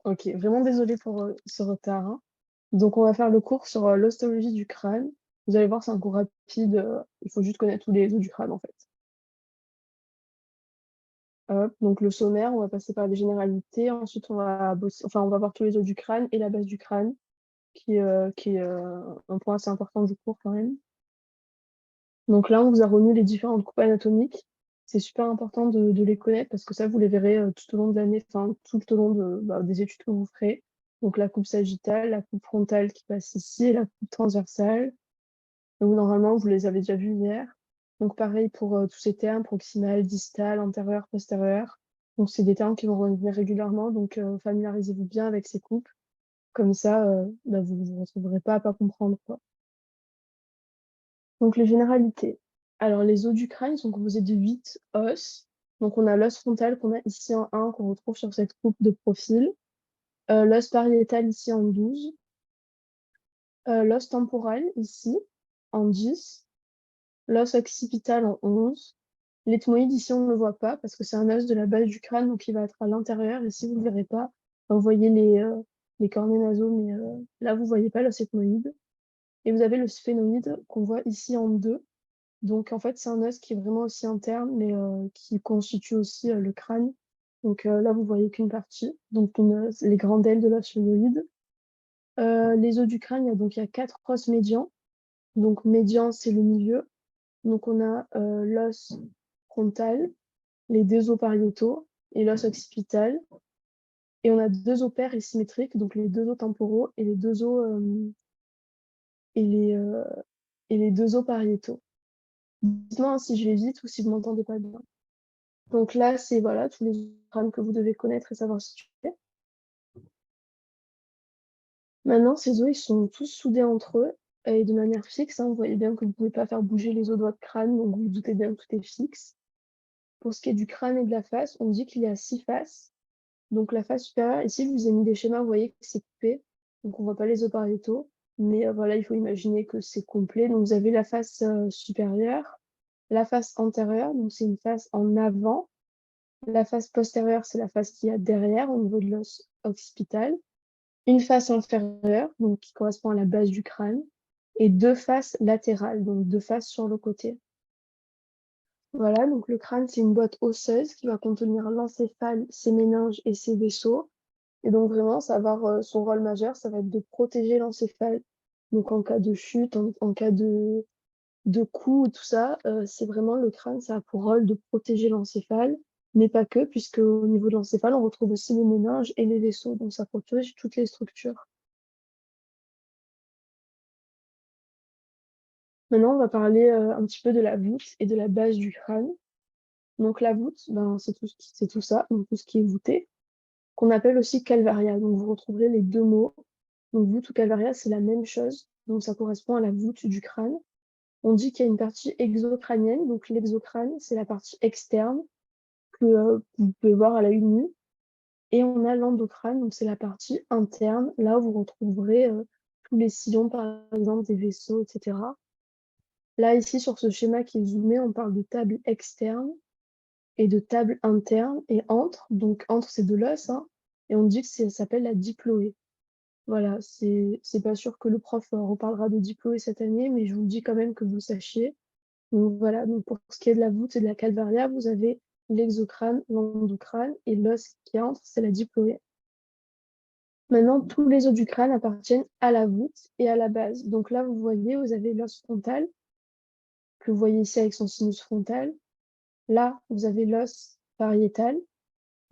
OK, vraiment désolée pour, ce retard, hein. Donc on va faire le cours sur, l'ostéologie du crâne. Vous allez voir, c'est un cours rapide, il faut juste connaître tous les os du crâne, en fait. Hop, donc le sommaire, on va passer par les généralités, ensuite on va voir tous les os du crâne et la base du crâne qui est un point assez important du cours quand même. Donc là, on vous a remis les différentes coupes anatomiques. C'est super important de les connaître parce que ça, vous les verrez, tout au long de l'année, enfin tout au long des études que vous ferez. Donc la coupe sagittale, la coupe frontale qui passe ici et la coupe transversale. Donc normalement, vous les avez déjà vus hier. Donc pareil pour, tous ces termes, proximal, distal, antérieur, postérieur. Donc c'est des termes qui vont revenir régulièrement, donc familiarisez-vous bien avec ces coupes. Comme ça, vous ne vous retrouverez pas à pas comprendre, quoi. Donc les généralités. Alors les os du crâne sont composés de 8 os. Donc on a l'os frontal qu'on a ici en 1 qu'on retrouve sur cette coupe de profil, l'os pariétal ici en 12, l'os temporal ici en 10, l'os occipital en 11. L'ethmoïde ici on ne le voit pas parce que c'est un os de la base du crâne donc il va être à l'intérieur. Ici vous ne le verrez pas. Enfin, vous voyez les cornets nasaux mais là vous voyez pas l'os ethmoïde et vous avez le sphénoïde qu'on voit ici en 2. Donc en fait, c'est un os qui est vraiment aussi interne, mais qui constitue aussi, le crâne. Donc là, vous voyez qu'une partie, donc les grandes ailes de l'os phénoïde. Les os du crâne, il y a 4 os médians. Donc médian, c'est le milieu. Donc on a, l'os frontal, les 2 os pariétaux et l'os occipital et on a 2 os pairs et symétriques, donc les 2 os temporaux et les 2 os, et les, heu et les 2 os pariétaux. Dites-moi, hein, si je vais vite ou si vous m'entendez pas bien? Donc là, c'est voilà, tous les programmes que vous devez connaître et savoir situer. Maintenant, ces os, ils sont tous soudés entre eux et de manière fixe, hein. Vous voyez bien que vous pouvez pas faire bouger les os de votre crâne, donc vous vous doutez bien que tout est fixe. Pour ce qui est du crâne et de la face, on dit qu'il y a 6 faces. Donc la face supérieure, ici, je vous ai mis des schémas, vous voyez que c'est coupé, donc on voit pas les os pariétaux, mais voilà, il faut imaginer que c'est complet. Donc vous avez la face, supérieure, la face antérieure, donc c'est une face en avant. La face postérieure, c'est la face qu'il y a derrière, au niveau de l'os occipital. Une face inférieure, donc qui correspond à la base du crâne, et 2 faces latérales, donc 2 faces sur le côté. Voilà, donc le crâne, c'est une boîte osseuse qui va contenir l'encéphale, ses méninges et ses vaisseaux. Et donc vraiment, ça va avoir, son rôle majeur, ça va être de protéger l'encéphale. Donc en cas de chute, en cas de coups et tout ça, c'est vraiment le crâne, ça a pour rôle de protéger l'encéphale, mais pas que, puisque au niveau de l'encéphale, on retrouve aussi les méninges et les vaisseaux, donc ça protège toutes les structures. Maintenant, on va parler, un petit peu de la voûte et de la base du crâne. Donc la voûte, ben, c'est tout ça, donc tout ce qui est voûté, qu'on appelle aussi calvaria. Donc vous retrouverez les 2 mots. Donc voûte ou calvaria, c'est la même chose, donc ça correspond à la voûte du crâne. On dit qu'il y a une partie exocrânienne, donc l'exocrâne, c'est la partie externe que, vous pouvez voir à l'œil nu et on a l'endocrâne, donc c'est la partie interne, là où vous retrouverez, tous les sillons, par exemple, des vaisseaux et cetera. Là, ici, sur ce schéma qui est zoomé, on parle de table externe et de table interne et antre, donc antre, c'est de l'os, hein, et on dit que ça s'appelle la diploé. Voilà, c'est pas sûr que le prof, reparlera de diploé cette année, mais je vous le dis quand même que vous le sachiez. Donc voilà, donc pour ce qui est de la voûte et de la calvaria, vous avez l'exocrâne, l'endocrâne et l'os qui entre, c'est la diploé. Maintenant, tous les os du crâne appartiennent à la voûte et à la base. Donc là, vous voyez, vous avez l'os frontal, que vous voyez ici avec son sinus frontal. Là, vous avez l'os pariétal.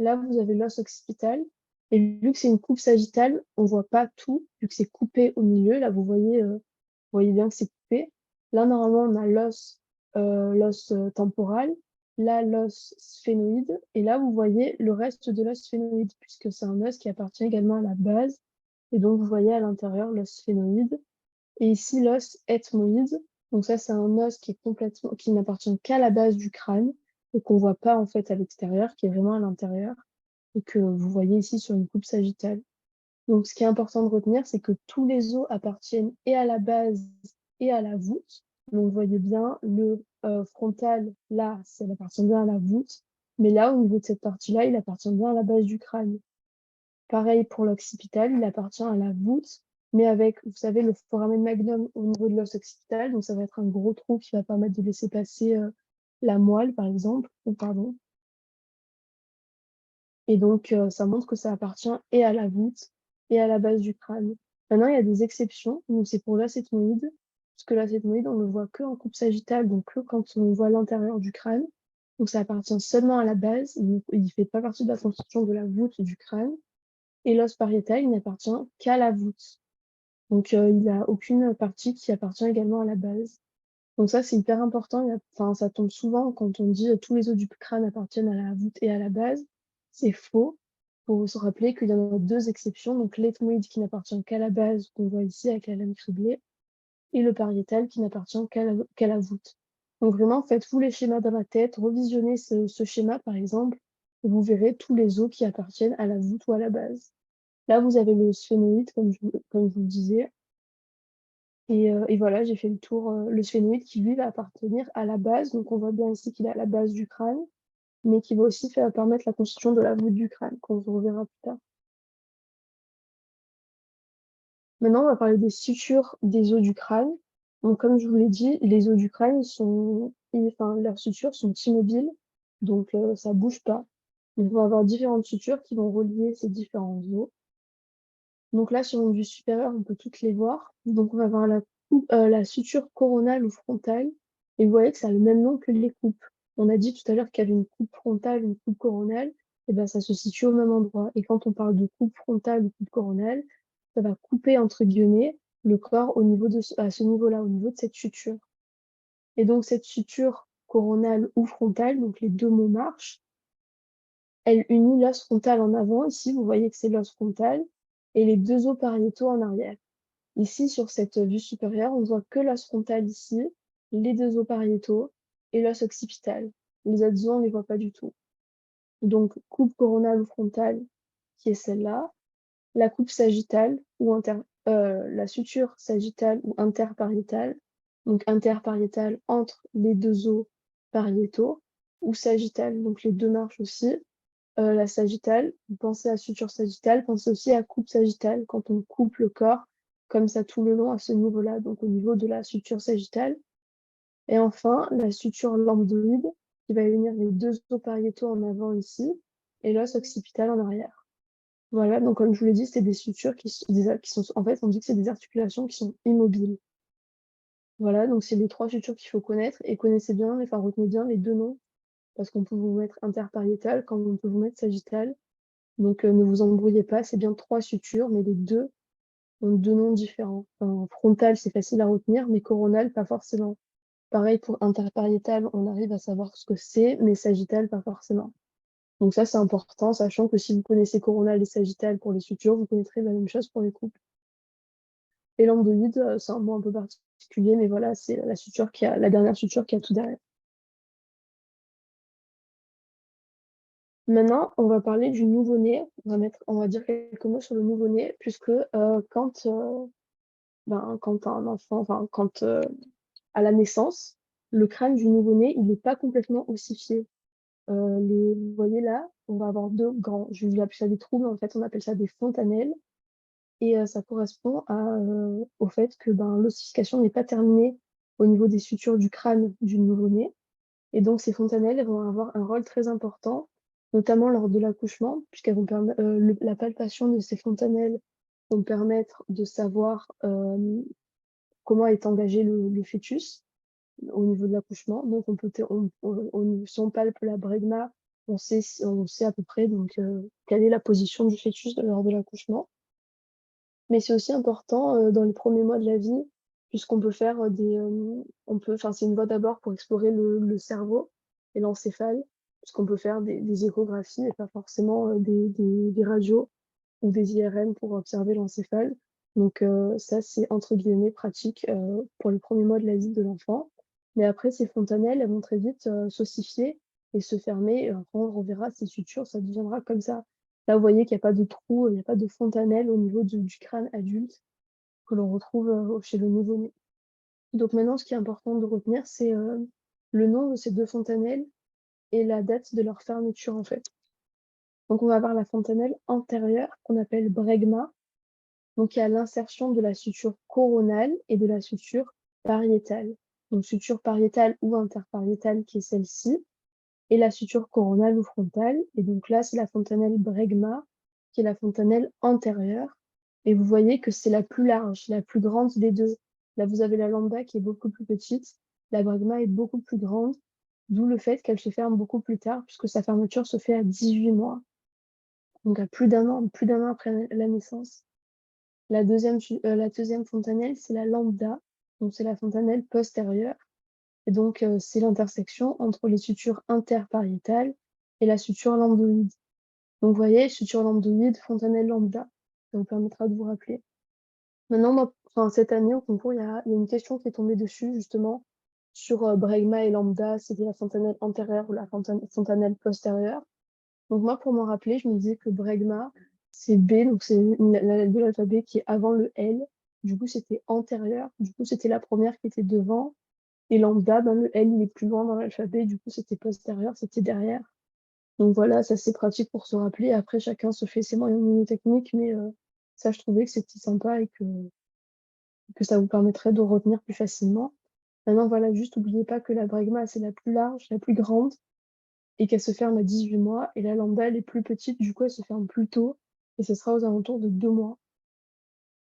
Là, vous avez l'os occipital. Et vu que c'est une coupe sagittale, on voit pas tout, vu que c'est coupé au milieu. Là, vous voyez bien que c'est coupé. Là, normalement, on a l'os temporal. Là, l'os sphénoïde. Et là, vous voyez le reste de l'os sphénoïde, puisque c'est un os qui appartient également à la base. Et donc, vous voyez à l'intérieur l'os sphénoïde. Et ici, l'os ethmoïde. Donc ça, c'est un os qui n'appartient qu'à la base du crâne et qu'on voit pas en fait à l'extérieur, qui est vraiment à l'intérieur et que vous voyez ici sur une coupe sagittale. Donc ce qui est important de retenir, c'est que tous les os appartiennent et à la base et à la voûte. Donc vous voyez bien le, frontal, là, ça appartient bien à la voûte, mais là, au niveau de cette partie-là, il appartient bien à la base du crâne. Pareil pour l'occipital, il appartient à la voûte, mais avec, vous savez, le foramen magnum au niveau de l'os occipital, donc ça va être un gros trou qui va permettre de laisser passer, la moelle, par exemple, ou pardon. Et donc, ça montre que ça appartient et à la voûte et à la base du crâne. Maintenant, il y a des exceptions, donc c'est pour l'acétomoïde, parce que l'acétomoïde, on le voit qu'en coupe sagittale, donc que quand on voit l'intérieur du crâne. Donc ça appartient seulement à la base, il ne fait pas partie de la construction de la voûte du crâne. Et l'os pariétal, il n'appartient qu'à la voûte. Donc, il a aucune partie qui appartient également à la base. Donc ça, c'est hyper important. Enfin, ça tombe souvent quand on dit tous les os du crâne appartiennent à la voûte et à la base. C'est faux. Il faut se rappeler qu'il y en a deux exceptions. Donc l'ethmoïde qui n'appartient qu'à la base, qu'on voit ici avec la lame criblée, et le pariétal qui n'appartient qu'à la voûte. Donc vraiment, faites-vous les schémas dans la tête, revisionnez ce schéma par exemple, et vous verrez tous les os qui appartiennent à la voûte ou à la base. Là, vous avez le sphénoïde, comme je vous le disais. Et voilà, j'ai fait le tour, le sphénoïde qui lui va appartenir à la base, donc on voit bien ici qu'il est à la base du crâne, mais qui va aussi permettre la constitution de la voûte du crâne, qu'on reverra plus tard. Maintenant, on va parler des sutures des os du crâne. Donc comme je vous l'ai dit, les os du crâne enfin leurs sutures sont immobiles, donc ça bouge pas. On va avoir différentes sutures qui vont relier ces différents os. Donc là, sur une vue supérieure, on peut toutes les voir. Donc on va avoir la suture coronale ou frontale, et vous voyez que ça a le même nom que les coupes. On a dit tout à l'heure qu'il y avait une coupe frontale, une coupe coronale, et ben ça se situe au même endroit. Et quand on parle de coupe frontale ou coupe coronale, ça va couper entre guillemets le corps à ce niveau-là, au niveau de cette suture. Et donc cette suture coronale ou frontale, donc les deux mots marchent, elle unit l'os frontal en avant, ici vous voyez que c'est l'os frontal, et les deux os pariétaux en arrière. Ici, sur cette vue supérieure, on voit que l'os frontal ici, les deux os pariétaux et l'os occipital. Les autres os, on ne les voit pas du tout. Donc, coupe coronale ou frontale, qui est celle-là, la coupe sagittale la suture sagittale ou interpariétale, donc interpariétale entre les deux os pariétaux, ou sagittale, donc les deux marches aussi. La sagittale, pensez à suture sagittale, pensez aussi à coupe sagittale quand on coupe le corps comme ça tout le long à ce niveau-là, donc au niveau de la suture sagittale. Et enfin, la suture lambdoïde qui va unir les deux os pariétaux en avant ici et l'os occipital en arrière. Voilà, donc comme je vous l'ai dit, c'est des sutures qui sont, en fait, on dit que c'est des articulations qui sont immobiles. Voilà, donc c'est les trois sutures qu'il faut connaître et connaissez bien, enfin retenez bien les deux noms parce qu'on peut vous mettre interpariétal comme on peut vous mettre sagittal. Donc, ne vous embrouillez pas, c'est bien trois sutures, mais les deux ont deux noms différents. Enfin, frontal, c'est facile à retenir, mais coronal, pas forcément. Pareil pour interpariétal, on arrive à savoir ce que c'est, mais sagittal, pas forcément. Donc ça, c'est important, sachant que si vous connaissez coronal et sagittal pour les sutures, vous connaîtrez la même chose pour les coupes. Et lambdoïde, c'est un mot un peu particulier, mais voilà, c'est la dernière suture qui a tout derrière. Maintenant, on va parler du nouveau-né. On va dire quelques mots sur le nouveau-né, puisque quand un enfant, enfin, à la naissance, le crâne du nouveau-né, il n'est pas complètement ossifié. Vous voyez là, on va avoir deux grands, je vais appeler ça des trous, mais en fait, on appelle ça des fontanelles. Et ça correspond au fait que l'ossification n'est pas terminée au niveau des sutures du crâne du nouveau-né. Et donc, ces fontanelles, elles vont avoir un rôle très important, notamment lors de l'accouchement, puisqu'elles vont permettre, la palpation de ces fontanelles vont permettre de savoir comment est engagé le fœtus au niveau de l'accouchement. Donc, si on palpe la bregma, on sait à peu près donc, quelle est la position du fœtus lors de l'accouchement. Mais c'est aussi important dans les premiers mois de la vie, puisqu'on peut faire enfin, c'est une voie d'abord pour explorer le cerveau et l'encéphale, puisqu'on peut faire des échographies et pas forcément des radios ou des IRM pour observer l'encéphale. Donc ça, c'est entre guillemets pratique pour les premiers mois de la vie de l'enfant. Mais après, ces fontanelles, elles vont très vite s'ossifier et se fermer. Et après, on reverra ces sutures, ça deviendra comme ça. Là, vous voyez qu'il n'y a pas de trou, il n'y a pas de fontanelle au niveau du crâne adulte que l'on retrouve chez le nouveau-né. Donc maintenant, ce qui est important de retenir, c'est le nom de ces deux fontanelles et la date de leur fermeture, en fait. Donc on va avoir la fontanelle antérieure qu'on appelle bregma, donc il y a l'insertion de la suture coronale et de la suture pariétale. Donc suture pariétale ou interpariétale qui est celle-ci, et la suture coronale ou frontale. Et donc là, c'est la fontanelle bregma, qui est la fontanelle antérieure. Et vous voyez que c'est la plus large, la plus grande des deux. Là, vous avez la lambda qui est beaucoup plus petite. La bregma est beaucoup plus grande, d'où le fait qu'elle se ferme beaucoup plus tard, puisque sa fermeture se fait à 18 mois. Donc à plus d'un an après la naissance. La deuxième fontanelle, c'est la lambda, donc c'est la fontanelle postérieure. Et donc, c'est l'intersection entre les sutures interpariétales et la suture lambdoïde. Donc, vous voyez, suture lambdoïde, fontanelle lambda. Ça vous permettra de vous rappeler. Maintenant, moi, enfin, cette année, au concours, il y a une question qui est tombée dessus, justement, sur bregma et lambda, c'était la fontanelle antérieure ou la fontanelle postérieure. Donc, moi, pour m'en rappeler, je me disais que bregma, c'est B, donc c'est la lettre de l'alphabet qui est avant le L. Du coup, c'était antérieur. Du coup, c'était la première qui était devant. Et lambda, ben, le L, il est plus loin dans l'alphabet, du coup, c'était postérieur, c'était derrière. Donc voilà, ça c'est pratique pour se rappeler. Après, chacun se fait ses moyens mnémotechniques, mais ça, je trouvais que c'était sympa et que ça vous permettrait de retenir plus facilement. Maintenant, voilà, juste n'oubliez pas que la bregma, c'est la plus large, la plus grande, et qu'elle se ferme à 18 mois. Et la lambda, elle est plus petite, du coup, elle se ferme plus tôt, et ce sera aux alentours de 2 mois.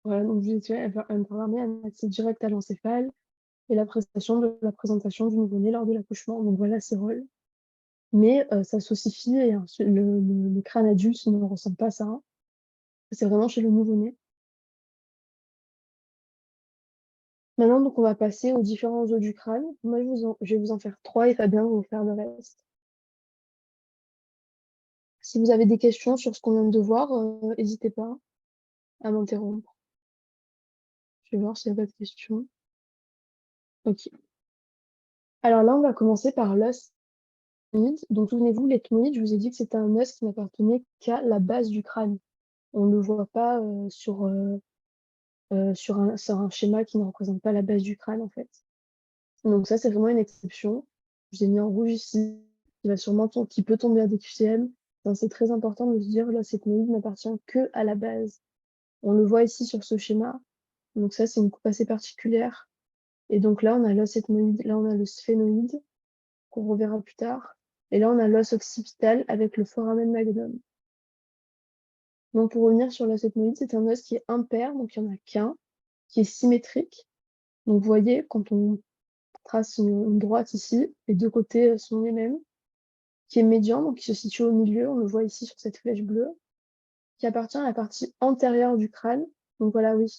Voilà, donc vous étiez informé un accès direct à l'encéphale et la présentation du nouveau-né lors de l'accouchement. Donc voilà ses rôles. Mais ça s'ossifie et le crâne adulte ne ressent pas ça, hein. C'est vraiment chez le nouveau-né. Maintenant, donc on va passer aux différents os du crâne. Moi, je vais vous en faire 3 et Fabien va vous faire le reste. Si vous avez des questions sur ce qu'on vient de voir, n'hésitez pas à m'interrompre. Je vais voir s'il n'y a pas de questions. OK. Alors là, on va commencer par l'os ethmoïde. Donc souvenez-vous, l'ethmoïde, je vous ai dit que c'était un os qui n'appartenait qu'à la base du crâne. On ne le voit pas sur un schéma qui ne représente pas la base du crâne, en fait. Donc ça, c'est vraiment une exception. Je l'ai mis en rouge ici, qui peut tomber à des QCM. Enfin, c'est très important de se dire, là, cette moïde n'appartient que à la base. On le voit ici sur ce schéma. Donc ça, c'est une coupe assez particulière. Et donc là, on a l'os ethmoïde, là, on a le sphénoïde, qu'on reverra plus tard. Et là, on a l'os occipital avec le foramen magnum. Donc pour revenir sur l'os ethmoïde, c'est un os qui est impair, donc il n'y en a qu'un, qui est symétrique. Donc vous voyez, quand on trace une droite ici, les deux côtés sont les mêmes, qui est médian, donc qui se situe au milieu, on le voit ici sur cette flèche bleue, qui appartient à la partie antérieure du crâne. Donc voilà, oui,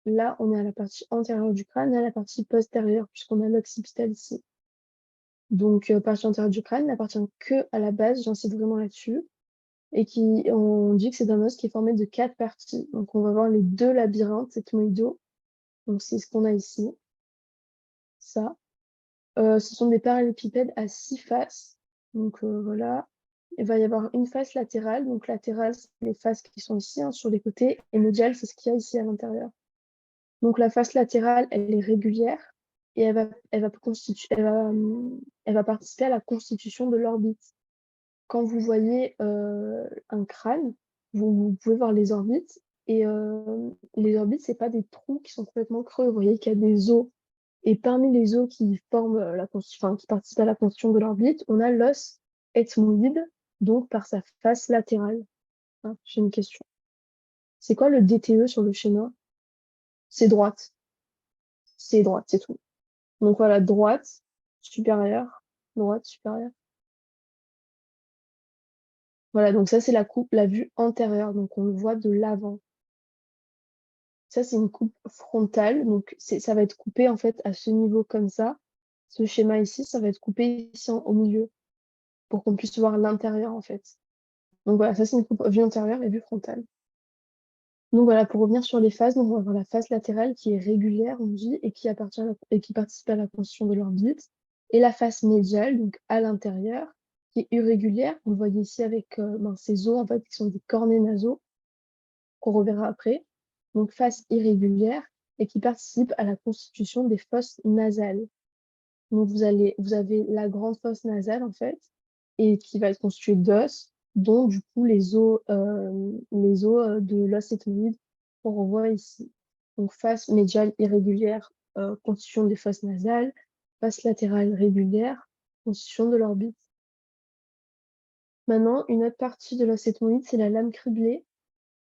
là on est à la partie antérieure du crâne et à la partie postérieure, puisqu'on a l'occipital ici. Donc partie antérieure du crâne n'appartient que à la base, j'insiste vraiment là-dessus, et on dit que c'est un os qui est formé de 4 parties. Donc on va voir les 2 labyrinthes ethmoïdaux, donc c'est ce qu'on a ici, ça. Ce sont des parallélépipèdes à 6 faces. Donc voilà. Il va y avoir une face latérale. Donc latérale, c'est les faces qui sont ici, hein, sur les côtés. Et médiale, c'est ce qu'il y a ici à l'intérieur. Donc la face latérale, elle est régulière et elle va participer à la constitution de l'orbite. Quand vous voyez un crâne, vous pouvez voir les orbites. Et les orbites, c'est pas des trous qui sont complètement creux. Vous voyez qu'il y a des os. Et parmi les os qui forment qui participent à la constitution de l'orbite, on a l'os ethmoïde, donc par sa face latérale. Ah, j'ai une question. C'est quoi le DTE sur le schéma? C'est droite. C'est droite, c'est tout. Donc voilà, droite, supérieure, droite, supérieure. Voilà, donc ça c'est la vue antérieure, donc on le voit de l'avant. Ça c'est une coupe frontale, donc ça va être coupé en fait à ce niveau comme ça. Ce schéma ici, ça va être coupé ici au milieu, pour qu'on puisse voir l'intérieur en fait. Donc voilà, ça c'est une coupe vue antérieure et vue frontale. Donc voilà, pour revenir sur les faces, donc on va avoir la face latérale qui est régulière, on dit, et qui participe à la construction de l'orbite, et la face médiale, donc à l'intérieur, qui est irrégulière. Vous le voyez ici avec ces os en fait qui sont des cornets nasaux, qu'on reverra après. Donc face irrégulière, et qui participent à la constitution des fosses nasales. Donc vous avez la grande fosse nasale en fait, et qui va être constituée d'os, dont du coup les os de l'os ethmoïde qu'on revoit ici. Donc face médiale irrégulière, constitution des fosses nasales, face latérale régulière, constitution de l'orbite. Maintenant, une autre partie de l'os ethmoïde, c'est la lame criblée,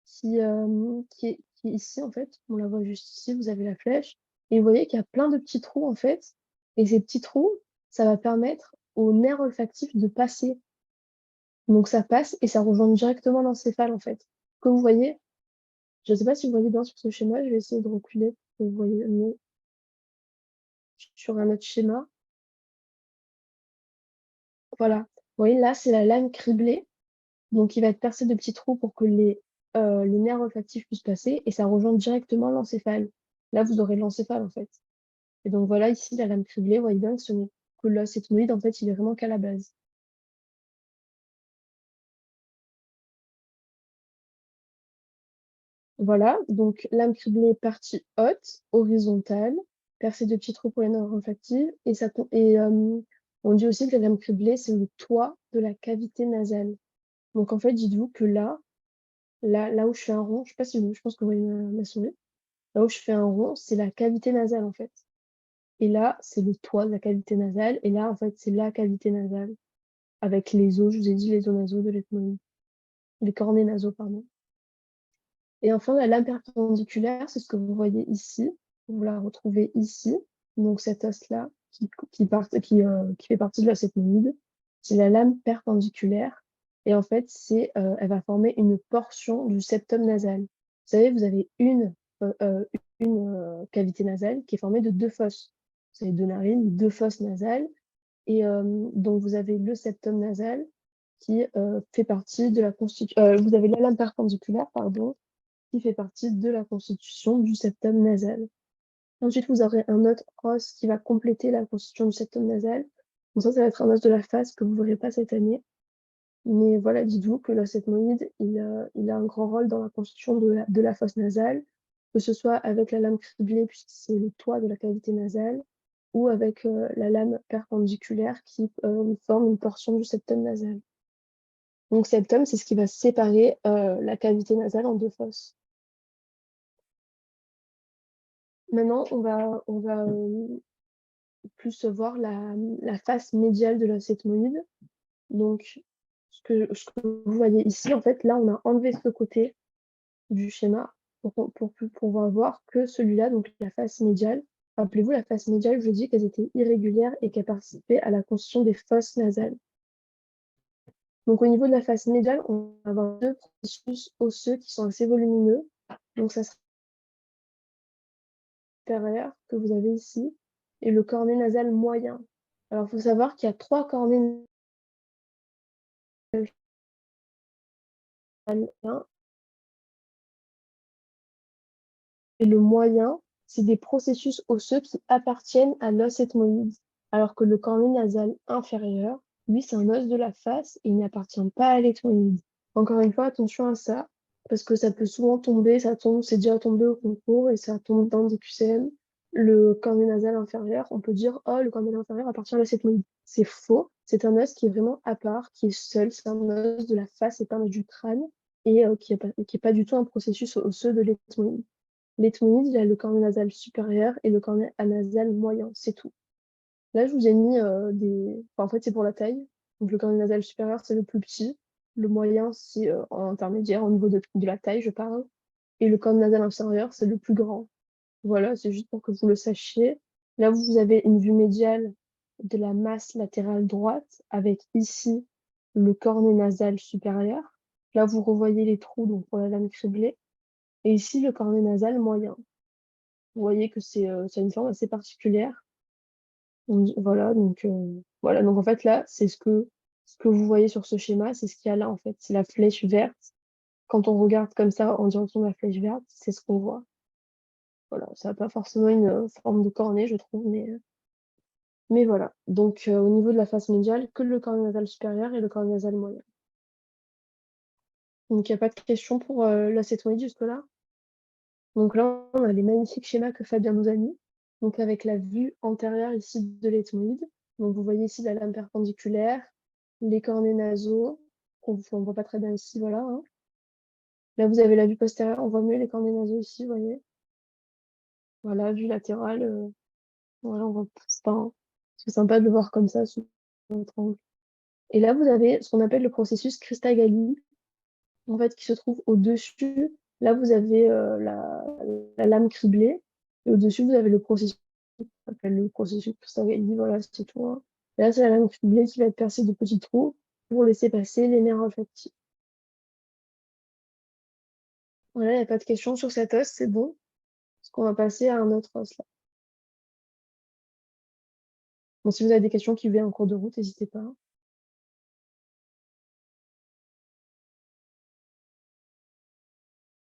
qui est ici en fait. On la voit juste ici, vous avez la flèche. Et vous voyez qu'il y a plein de petits trous en fait. Et ces petits trous, ça va permettre au nerf olfactif de passer. Donc ça passe et ça rejoint directement l'encéphale en fait. Que vous voyez, je ne sais pas si vous voyez bien sur ce schéma, je vais essayer de reculer pour que vous voyez mieux sur un autre schéma. Voilà. Vous voyez là, c'est la lame criblée. Donc il va être percé de petits trous pour que le nerf olfactif puisse passer et ça rejoint directement l'encéphale. Là, vous aurez l'encéphale en fait. Et donc voilà, ici, la lame criblée, vous voyez bien que ce n'est que l'os ethmoïde, en fait, il est vraiment qu'à la base. Voilà, donc lame criblée, partie haute, horizontale, percée de petits trous pour les nerfs olfactifs. On dit aussi que la lame criblée, c'est le toit de la cavité nasale. Donc en fait, dites-vous que là où je fais un rond, je sais pas si je pense que vous voyez ma souris, là où je fais un rond, c'est la cavité nasale en fait. Et là, c'est le toit de la cavité nasale. Et là, en fait, c'est la cavité nasale avec les os, je vous ai dit les os nasaux de l'ethmoïde. Les cornets nasaux, pardon. Et enfin, la lame perpendiculaire, c'est ce que vous voyez ici. Vous la retrouvez ici. Donc cet os-là qui fait partie de l'os ethmoïde, c'est la lame perpendiculaire. Et en fait, elle va former une portion du septum nasal. Vous savez, vous avez une cavité nasale qui est formée de deux fosses. Vous avez deux narines, deux fosses nasales. Et donc, vous avez le septum nasal qui fait partie de la constitution. Vous avez la lame perpendiculaire, pardon, qui fait partie de la constitution du septum nasal. Ensuite, vous aurez un autre os qui va compléter la constitution du septum nasal. Donc ça va être un os de la face que vous ne verrez pas cette année. Mais voilà, dites-vous que l'os ethmoïde, il a un grand rôle dans la constitution de la fosse nasale, que ce soit avec la lame criblée, puisque c'est le toit de la cavité nasale, ou avec la lame perpendiculaire qui forme une portion du septum nasal. Donc septum, c'est ce qui va séparer la cavité nasale en deux fosses. Maintenant, on va plus voir la face médiale de l'os ethmoïde. Donc, ce que vous voyez ici, en fait, là, on a enlevé ce côté du schéma pour pouvoir voir que celui-là, donc la face médiale. Rappelez-vous, la face médiale, je dis qu'elles étaient irrégulières et qu'elles participaient à la constitution des fosses nasales. Donc, au niveau de la face médiale, on va avoir deux processus osseux qui sont assez volumineux. Donc, ça sera supérieur que vous avez ici et le cornet nasal moyen. Alors, il faut savoir qu'il y a trois cornets nasales et le moyen, c'est des processus osseux qui appartiennent à l'os ethmoïde, alors que le cornet nasal inférieur, lui, c'est un os de la face et il n'appartient pas à l'ethmoïde. Encore une fois, attention à ça, parce que ça peut souvent tomber, c'est déjà tombé au concours et ça tombe dans des QCM. Le cornet nasal inférieur, on peut dire, oh, le cornet nasal inférieur appartient à l'os ethmoïde. C'est faux, c'est un os qui est vraiment à part, qui est seul, c'est un os de la face et pas un os du crâne, et qui est pas du tout un processus osseux de l'ethmoïde. L'ethmoïde, il a le cornet nasal supérieur et le cornet anasal moyen, c'est tout. Là, je vous ai mis en fait, c'est pour la taille. Donc, le cornet nasal supérieur, c'est le plus petit. Le moyen, c'est en intermédiaire, au niveau de la taille, je parle. Et le cornet nasal inférieur, c'est le plus grand. Voilà, c'est juste pour que vous le sachiez. Là, vous avez une vue médiale de la masse latérale droite, avec ici le cornet nasal supérieur. Là, vous revoyez les trous donc pour la lame criblée. Et ici, le cornet nasal moyen. Vous voyez que c'est une forme assez particulière. Voilà, donc en fait là, c'est ce que vous voyez sur ce schéma, c'est ce qu'il y a là en fait. C'est la flèche verte. Quand on regarde comme ça en direction de la flèche verte, c'est ce qu'on voit. Voilà, ça n'a pas forcément une forme de cornet, je trouve, mais voilà. Donc au niveau de la face médiale, que le cornet nasal supérieur et le cornet nasal moyen. Donc il n'y a pas de question pour l'acétonide jusque-là? Donc là, on a les magnifiques schémas que Fabien nous a mis. Donc avec la vue antérieure ici de l'ethmoïde. Donc vous voyez ici la lame perpendiculaire, les cornets nasaux, qu'on ne voit pas très bien ici, voilà, hein. Là, vous avez la vue postérieure, on voit mieux les cornets nasaux ici, vous voyez. Voilà, vue latérale, voilà, on voit, enfin, c'est sympa de le voir comme ça sous notre angle. Et là, vous avez ce qu'on appelle le processus Christagli, en fait, qui se trouve au-dessus. Là, vous avez la lame criblée, et au-dessus, vous avez le processus, qu'on appelle le processus Christagli, voilà, c'est tout, hein. Et là, c'est la lame criblée qui va être percée de petits trous pour laisser passer les nerfs olfactifs. Voilà, il n'y a pas de questions sur cet os, c'est bon. Parce qu'on va passer à un autre os là. Bon, si vous avez des questions qui viennent en cours de route, n'hésitez pas.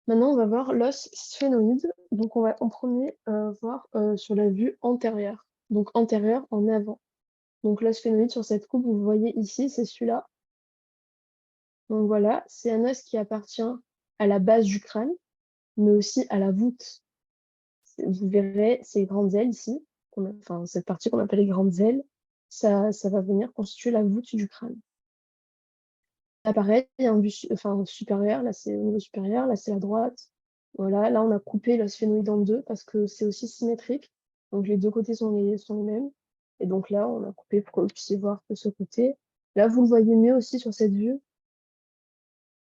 Maintenant, on va voir l'os sphénoïde. Donc, on va en premier voir sur la vue antérieure. Donc, antérieure en avant. Donc, l'os sphénoïde sur cette coupe, vous voyez ici, c'est celui-là. Donc, voilà, c'est un os qui appartient à la base du crâne, mais aussi à la voûte. Vous verrez ces grandes ailes ici, enfin, cette partie qu'on appelle les grandes ailes, ça va venir constituer la voûte du crâne. Là, pareil, il y a un but enfin, supérieur, là c'est au niveau supérieur, là c'est la droite. Voilà, là on a coupé le sphénoïde en deux parce que c'est aussi symétrique. Donc les deux côtés sont les mêmes. Et donc là, on a coupé pour que vous puissiez voir que ce côté. Là, vous le voyez mieux aussi sur cette vue.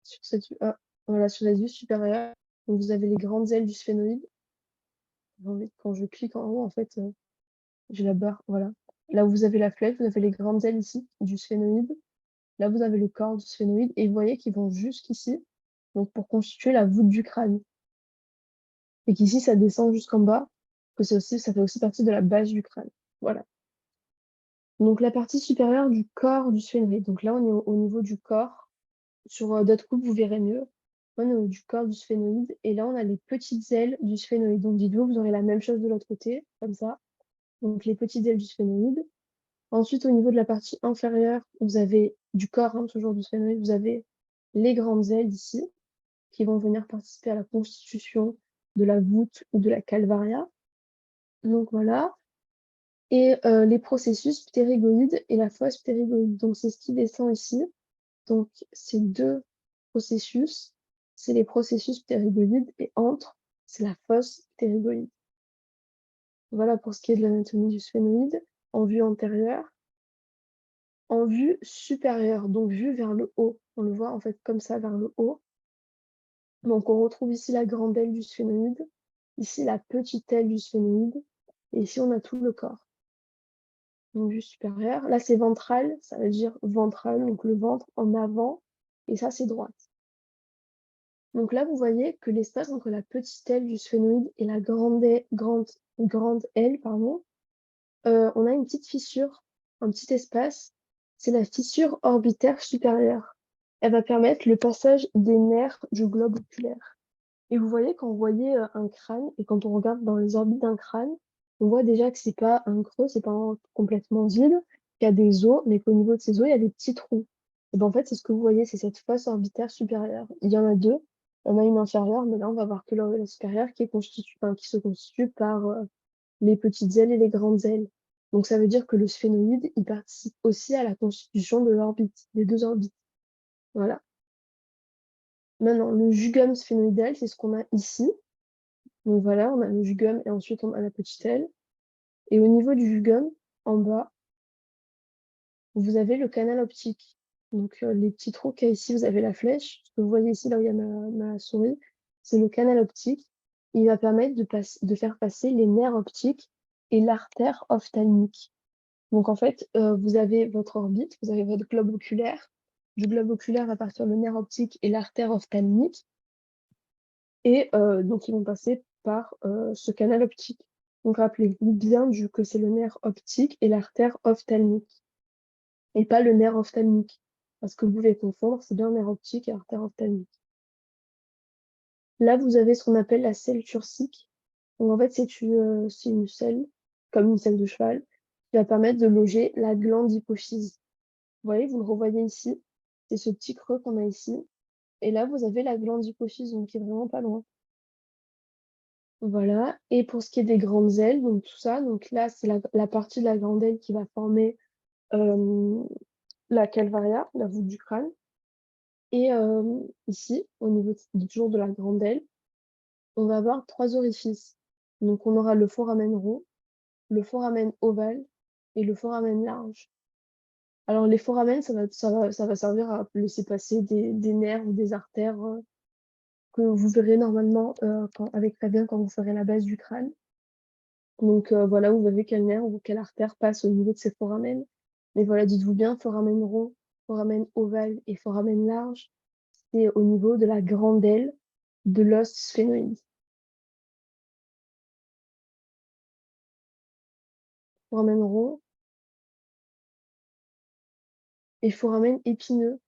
Sur cette vue, ah, voilà, sur la vue supérieure. Donc vous avez les grandes ailes du sphénoïde. Quand je clique en haut, en fait, j'ai la barre, voilà. Là où vous avez la flèche, vous avez les grandes ailes ici du sphénoïde. Là, vous avez le corps du sphénoïde et vous voyez qu'ils vont jusqu'ici, donc pour constituer la voûte du crâne. Et qu'ici, ça descend jusqu'en bas, que ça fait aussi partie de la base du crâne. Voilà. Donc la partie supérieure du corps du sphénoïde. Donc là, on est au niveau du corps. Sur d'autres coupes, vous verrez mieux. On est au niveau du corps du sphénoïde. Et là, on a les petites ailes du sphénoïde. Donc dites-vous, vous aurez la même chose de l'autre côté, comme ça. Donc les petites ailes du sphénoïde. Ensuite, au niveau de la partie inférieure, vous avez du corps, hein, toujours du sphénoïde, vous avez les grandes ailes ici, qui vont venir participer à la constitution de la voûte ou de la calvaria. Donc voilà. Et les processus ptérygoïdes et la fosse ptérygoïde. Donc c'est ce qui descend ici. Donc ces deux processus, c'est les processus ptérygoïdes et entre, c'est la fosse ptérygoïde. Voilà pour ce qui est de l'anatomie du sphénoïde en vue antérieure. En vue supérieure, donc vue vers le haut. On le voit en fait comme ça vers le haut. Donc on retrouve ici la grande aile du sphénoïde, ici la petite aile du sphénoïde, et ici on a tout le corps. Donc vue supérieure. Là c'est ventral, ça veut dire ventral, donc le ventre en avant, et ça c'est droite. Donc là vous voyez que l'espace entre la petite aile du sphénoïde et la grande aile, pardon, on a une petite fissure, un petit espace, c'est la fissure orbitaire supérieure. Elle va permettre le passage des nerfs du globe oculaire. Et vous voyez, quand vous voyez un crâne, et quand on regarde dans les orbites d'un crâne, on voit déjà que c'est pas un creux, c'est pas complètement vide, qu'il y a des os, mais qu'au niveau de ces os, il y a des petits trous. Et ben en fait, c'est ce que vous voyez, c'est cette fosse orbitaire supérieure. Il y en a deux, il y en a une inférieure, mais là, on va voir que la supérieure qui se constitue par les petites ailes et les grandes ailes. Donc ça veut dire que le sphénoïde, il participe aussi à la constitution de l'orbite, des deux orbites. Voilà. Maintenant, le jugum sphénoïdal, c'est ce qu'on a ici. Donc voilà, on a le jugum et ensuite on a la petite aile. Et au niveau du jugum, en bas, vous avez le canal optique. Donc les petits trous qu'il y a ici, vous avez la flèche. Ce que vous voyez ici, là où il y a ma souris, c'est le canal optique. Il va permettre de faire passer les nerfs optiques et l'artère ophtalmique. Donc en fait, vous avez votre orbite, vous avez votre globe oculaire. Du globe oculaire va partir le nerf optique et l'artère ophtalmique. Et donc ils vont passer par ce canal optique. Donc rappelez-vous bien que c'est le nerf optique et l'artère ophtalmique, et pas le nerf ophtalmique. Parce que vous pouvez confondre, c'est bien le nerf optique et l'artère ophtalmique. Là, vous avez ce qu'on appelle la selle turcique. Donc en fait, c'est une selle, comme une selle de cheval, qui va permettre de loger la glande hypophyse. Vous voyez, vous le revoyez ici. C'est ce petit creux qu'on a ici. Et là, vous avez la glande hypophyse, donc qui est vraiment pas loin. Voilà. Et pour ce qui est des grandes ailes, donc tout ça, donc là, c'est la partie de la grande aile qui va former la calvaria, la voûte du crâne. Et ici, au niveau toujours de la grande aile, on va avoir 3 orifices. Donc on aura le foramen rond, le foramen ovale et le foramen large. Alors les foramens, ça va servir à laisser passer des nerfs ou des artères que vous verrez normalement avec Fabien quand vous ferez la base du crâne. Donc voilà, vous verrez quel nerf ou quelle artère passe au niveau de ces foramens. Mais voilà, dites-vous bien, foramen rond, foramen ovale et foramen large, c'est au niveau de la grande aile de l'os sphénoïde. Foramen rond et foramen épineux.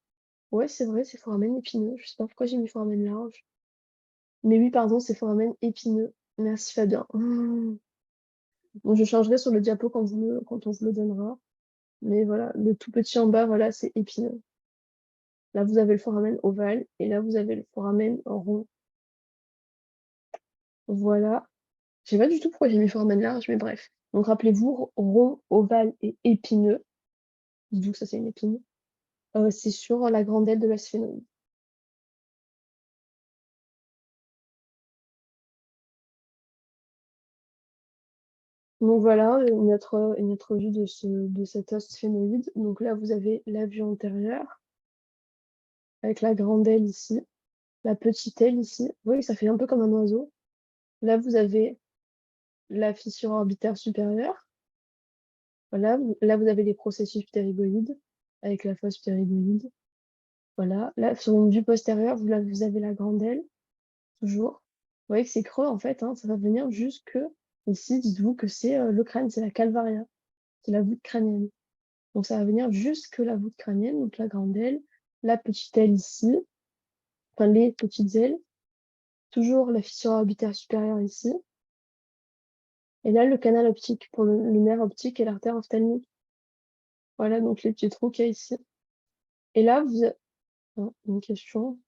Ouais, c'est vrai, c'est foramen épineux. Je sais pas pourquoi j'ai mis foramen large. Mais oui, pardon, c'est foramen épineux. Merci Fabien. Bon, je changerai sur le diapo quand on vous le donnera. Mais voilà, le tout petit en bas, voilà, c'est épineux. Là, vous avez le foramen ovale et là, vous avez le foramen rond. Voilà. Je sais pas du tout pourquoi j'ai mis foramen large, mais bref. Donc, rappelez-vous, rond, ovale et épineux. D'où ça, c'est une épine. C'est sur la grande aile de la sphénoïde. Donc voilà, une autre vue de cet os sphénoïde. Donc là, vous avez la vue antérieure, avec la grande aile ici, la petite aile ici. Vous voyez, ça fait un peu comme un oiseau. Là, vous avez la fissure orbitaire supérieure. Voilà, là, vous avez les processus ptérygoïdes, avec la fosse ptérygoïde. Voilà, là, sur une vue postérieure, vous avez la grande aile, toujours. Vous voyez que c'est creux, en fait, hein, ça va venir jusque ici. Dites-vous que c'est le crâne, c'est la calvaria, c'est la voûte crânienne. Donc ça va venir jusque la voûte crânienne, donc la grande aile, la petite aile ici, enfin les petites ailes, toujours la fissure orbitaire supérieure ici, et là le canal optique pour le nerf optique et l'artère ophtalmique. Voilà donc les petits trous qu'il y a ici. Et là, une question.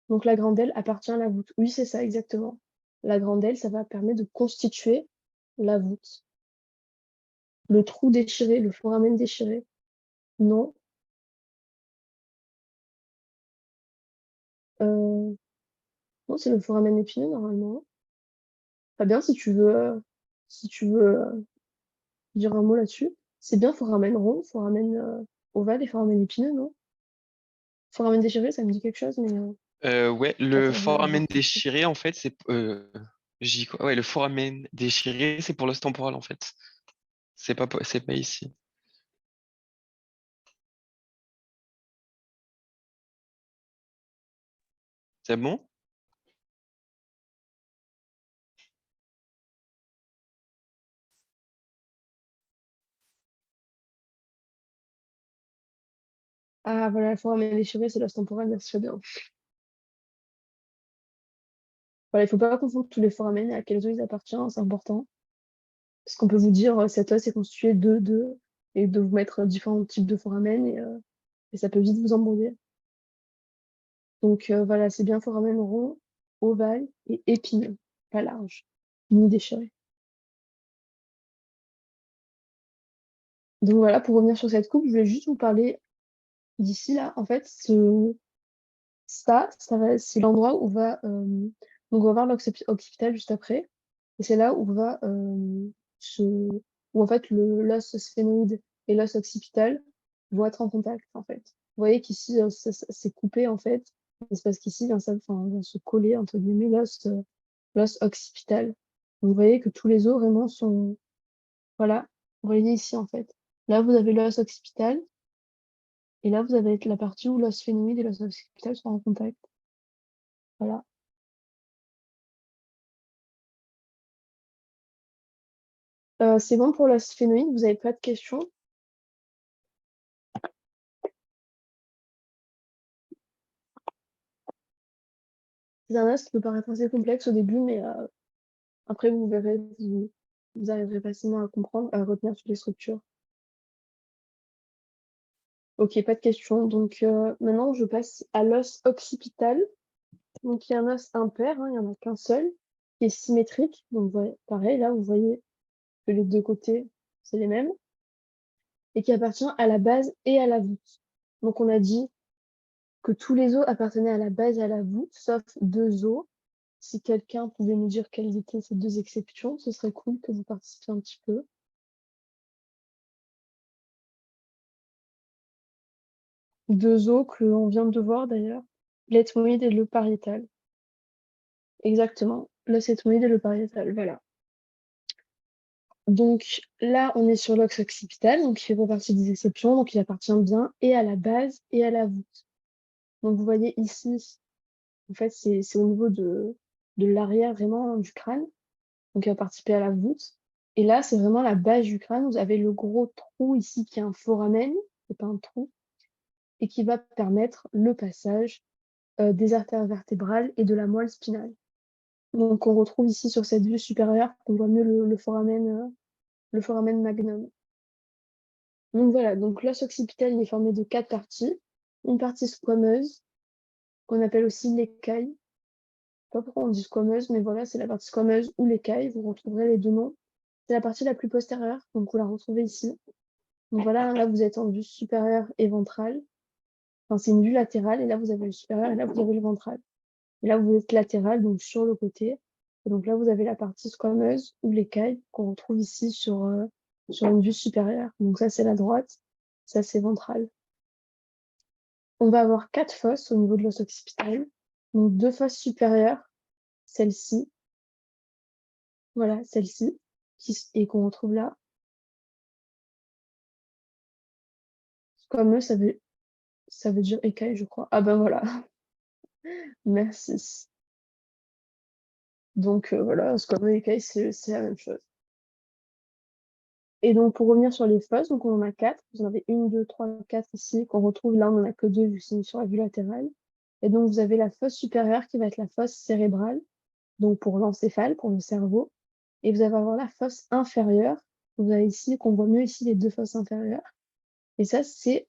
Donc la grande aile appartient à la voûte. Oui, c'est ça exactement. La grande aile, ça va permettre de constituer la voûte. Le trou déchiré, le foramen déchiré. Non. Euh, non, c'est le foramen épineux normalement. Fabien, si tu veux dire un mot là-dessus. C'est bien foramen rond, foramen ovale et foramen épineux, non? Foramen déchiré, ça me dit quelque chose, mais Ouais, le attends, je vais foramen revérifier. déchiré, en fait, c'est. Je dis quoi? Ouais, le foramen déchiré, c'est pour l'os temporal, en fait. C'est pas ici. C'est bon? Ah voilà, le foramen déchiré, c'est l'os temporal, merci Fabien. Voilà, il faut pas confondre tous les foramen et à quels os ils appartiennent, c'est important. Parce qu'on peut vous dire cet os est constitué et de vous mettre différents types de foramen et ça peut vite vous embrouiller. Donc voilà, c'est bien foramen rond, ovale et épineux, pas large, ni déchiré. Donc voilà, pour revenir sur cette coupe, je voulais juste vous parler d'ici là. En fait, c'est l'endroit où donc on va voir l'occiput occipital juste après. Et c'est là se, où en fait l'os sphénoïde et l'os occipital vont être en contact en fait. Vous voyez qu'ici c'est coupé en fait. Et c'est parce qu'ici vient se coller entre guillemets l'os occipital. Donc, vous voyez que tous les os vraiment sont voilà. Vous voyez ici en fait. Là vous avez l'os occipital et là vous avez la partie où l'os sphénoïde et l'os occipital sont en contact. Voilà. C'est bon pour l'os sphénoïde, vous n'avez pas de questions? C'est un os qui peut paraître assez complexe au début, mais après vous verrez, vous arriverez facilement à comprendre, à retenir toutes les structures. Ok, pas de questions. Donc maintenant je passe à l'os occipital. Donc il y a un os impair, hein, il n'y en a qu'un seul, qui qui est symétrique. Donc pareil, là, vous voyez que les deux côtés, c'est les mêmes, et qui appartient à la base et à la voûte. Donc on a dit que tous les os appartenaient à la base et à la voûte, sauf 2 os. Si quelqu'un pouvait nous dire quelles étaient ces 2 exceptions, ce serait cool que vous participiez un petit peu. 2 os qu'on vient de voir d'ailleurs, l'ethmoïde et le pariétal. Exactement, l'os ethmoïde et le pariétal, voilà. Donc là, on est sur l'os occipital, donc il fait pas partie des exceptions, donc il appartient bien et à la base et à la voûte. Donc vous voyez ici, en fait, c'est au niveau de l'arrière vraiment du crâne, donc il va participer à la voûte. Et là, c'est vraiment la base du crâne. Vous avez le gros trou ici qui est un foramen, c'est pas un trou, et qui va permettre le passage des artères vertébrales et de la moelle spinale. Donc on retrouve ici sur cette vue supérieure qu'on voit mieux le foramen magnum. Donc voilà, donc l'os occipital il est formé de 4 parties. Une partie squameuse, qu'on appelle aussi l'écaille. Je sais pas pourquoi on dit squameuse, mais voilà, c'est la partie squameuse ou l'écaille, vous retrouverez les deux noms. C'est la partie la plus postérieure, donc vous la retrouvez ici. Donc voilà, là vous êtes en vue supérieure et ventrale. Enfin, c'est une vue latérale, et là vous avez le supérieur, et là vous avez le ventral. Et là vous êtes latéral, donc sur le côté. Et donc là vous avez la partie squameuse ou l'écaille qu'on retrouve ici sur une vue supérieure. Donc ça c'est la droite, ça c'est ventral. On va avoir 4 fosses au niveau de l'os occipital. Donc 2 fosses supérieures, celle-ci, voilà, celle-ci, et qu'on retrouve là. Squameux, ça veut dire écaille, je crois. Ah ben voilà, merci. Donc voilà, squameux et écaille, c'est la même chose. Et donc pour revenir sur les fosses, donc on en a 4. Vous en avez 1, 2, 3, 4 ici, qu'on retrouve là, on n'en a que 2 vu que c'est sur la vue latérale. Et donc vous avez la fosse supérieure qui va être la fosse cérébrale, donc pour l'encéphale, pour le cerveau. Et vous allez avoir la fosse inférieure. Vous avez ici, qu'on voit mieux ici, les 2 fosses inférieures. Et ça, c'est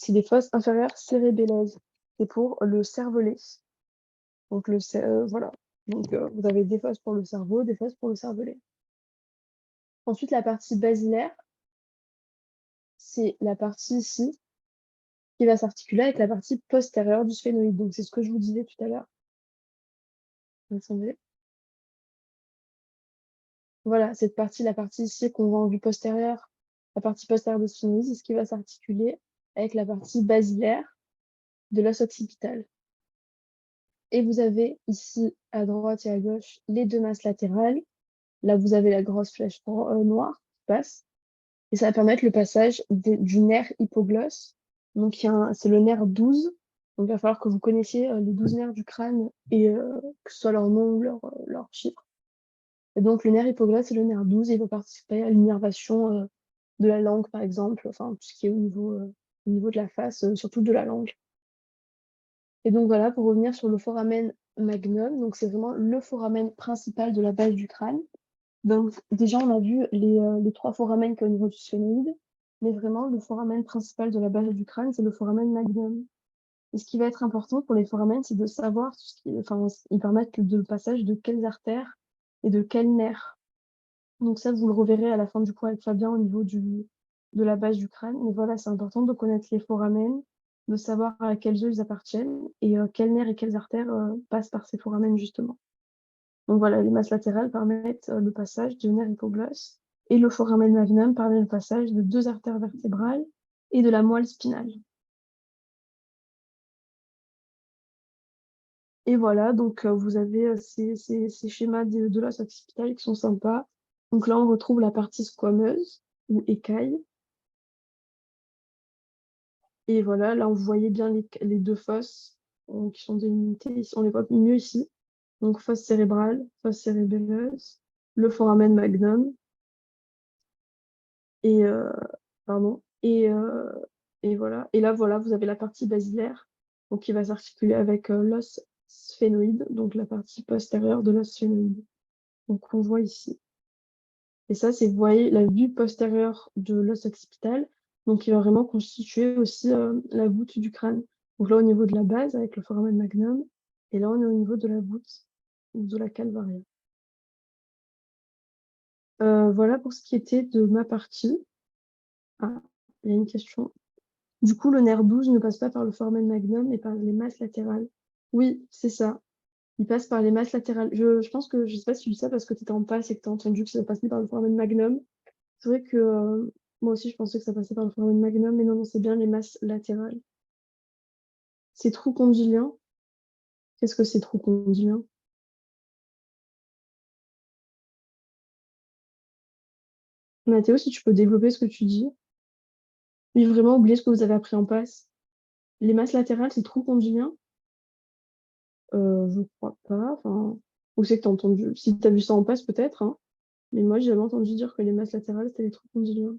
des fosses inférieures cérébelleuses. C'est pour le cervelet. Donc voilà. Donc vous avez des fosses pour le cerveau, des fosses pour le cervelet. Ensuite, la partie basilaire, c'est la partie ici qui va s'articuler avec la partie postérieure du sphénoïde. Donc c'est ce que je vous disais tout à l'heure. Attendez. Voilà, cette partie, la partie ici qu'on voit en vue postérieure, la partie postérieure du sphénoïde, c'est ce qui va s'articuler avec la partie basilaire de l'os occipital. Et vous avez ici, à droite et à gauche, les 2 masses latérales. Là, vous avez la grosse flèche noire qui passe. Et ça va permettre le passage du nerf hypoglosse. Donc, c'est le nerf 12. Donc, il va falloir que vous connaissiez les 12 nerfs du crâne et que ce soit leur nom ou leur chiffre. Et donc, le nerf hypoglosse, c'est le nerf 12. Et il va participer à l'innervation de la langue, par exemple. Enfin, tout ce qui est au niveau de la face, surtout de la langue. Et donc voilà, pour revenir sur le foramen magnum, donc c'est vraiment le foramen principal de la base du crâne. Donc déjà, on a vu les 3 foramens qu'il y a au niveau du sphénoïde, mais vraiment, le foramen principal de la base du crâne, c'est le foramen magnum. Et ce qui va être important pour les foramens, c'est de savoir tout ce qui, enfin, ils permettent le passage de quelles artères et de quels nerfs. Donc ça, vous le reverrez à la fin du cours avec Fabien au niveau de la base du crâne. Mais voilà, c'est important de connaître les foramens, de savoir à quels os ils appartiennent et quels nerfs et quelles artères passent par ces foramens justement. Donc voilà, les masses latérales permettent le passage de nerfs hypoglosse et le foramen magnum permet le passage de 2 artères vertébrales et de la moelle spinale. Et voilà, donc vous avez ces schémas de l'os occipital qui sont sympas. Donc là, on retrouve la partie squameuse ou écaille. Et voilà, là, vous voyez bien les 2 fosses qui sont délimitées. On les voit mieux ici. Donc, fosse cérébrale, fosse cérébelleuse, le foramen magnum. Et, pardon. Et voilà. Et là, voilà, vous avez la partie basilaire, donc qui va s'articuler avec l'os sphénoïde, donc la partie postérieure de l'os sphénoïde. Donc, on voit ici. Et ça, c'est, vous voyez, la vue postérieure de l'os occipital, donc qui va vraiment constituer aussi la voûte du crâne. Donc là, au niveau de la base, avec le foramen magnum, et là, on est au niveau de la voûte, ou de la calvaria. Voilà pour ce qui était de ma partie. Ah, il y a une question. Du coup, le nerf 12 ne passe pas par le foramen magnum, mais par les masses latérales. Oui, c'est ça. Il passe par les masses latérales. Je pense que, je sais pas si tu dis ça parce que tu étais en passe et que tu as entendu que ça passait par le foramen magnum. C'est vrai que moi aussi, je pensais que ça passait par le foramen magnum, mais non, non, c'est bien les masses latérales. C'est trou condylien. Qu'est-ce que c'est trou condylien? Mathéo, si tu peux développer ce que tu dis. Oui, vraiment, oubliez ce que vous avez appris en passe. Les masses latérales, c'est trou condylien? Je crois pas. Enfin, ou c'est que t'as entendu. Si t'as vu ça en passe, peut-être, hein. Mais moi, j'ai jamais entendu dire que les masses latérales, c'était les trous condyliens.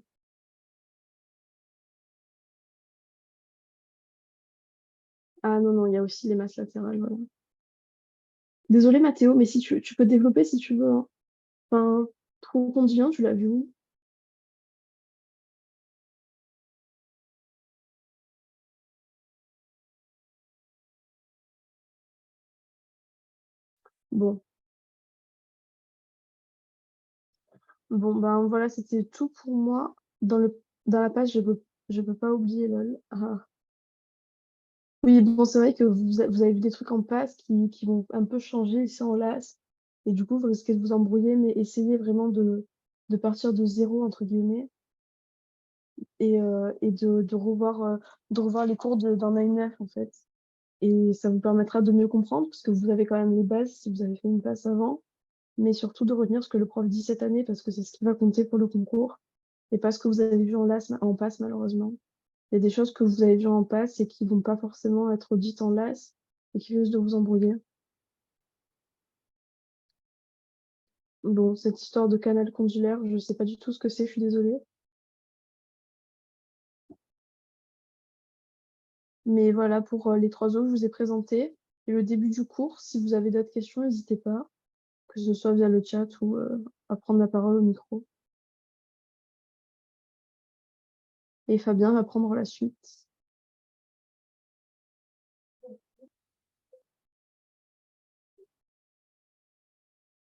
Ah non, non, il y a aussi les masses latérales, voilà. Désolée, Mathéo, mais si tu peux développer si tu veux, hein. Enfin, trou condylien, tu l'as vu où? Bon. Bon, ben voilà, c'était tout pour moi. Dans la page, je peux pas oublier LOL. Ah. Oui, bon, c'est vrai que vous avez vu des trucs en passe qui vont un peu changer ici en LAS. Et du coup, vous risquez de vous embrouiller, mais essayez vraiment de partir de zéro, entre guillemets, et de revoir les cours d'un A9, en fait. Et ça vous permettra de mieux comprendre, parce que vous avez quand même les bases si vous avez fait une passe avant, mais surtout de retenir ce que le prof dit cette année, parce que c'est ce qui va compter pour le concours, et pas ce que vous avez vu en passe, malheureusement. Il y a des choses que vous avez vues en passe et qui vont pas forcément être dites en LAS et qui risquent de vous embrouiller. Bon, cette histoire de canal condulaire, je sais pas du tout ce que c'est, je suis désolée. Mais voilà pour les trois autres que je vous ai présentés. Et le début du cours, si vous avez d'autres questions, n'hésitez pas, que ce soit via le chat ou à prendre la parole au micro. Et Fabien va prendre la suite.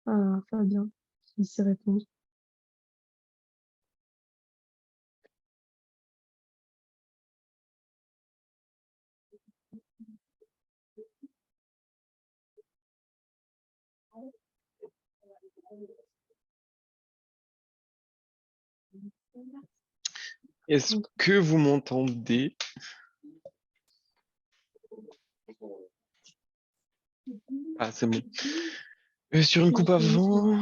Ah, Fabien, qui sait répondre. Est-ce que vous m'entendez? Ah, c'est bon. Sur une coupe avant,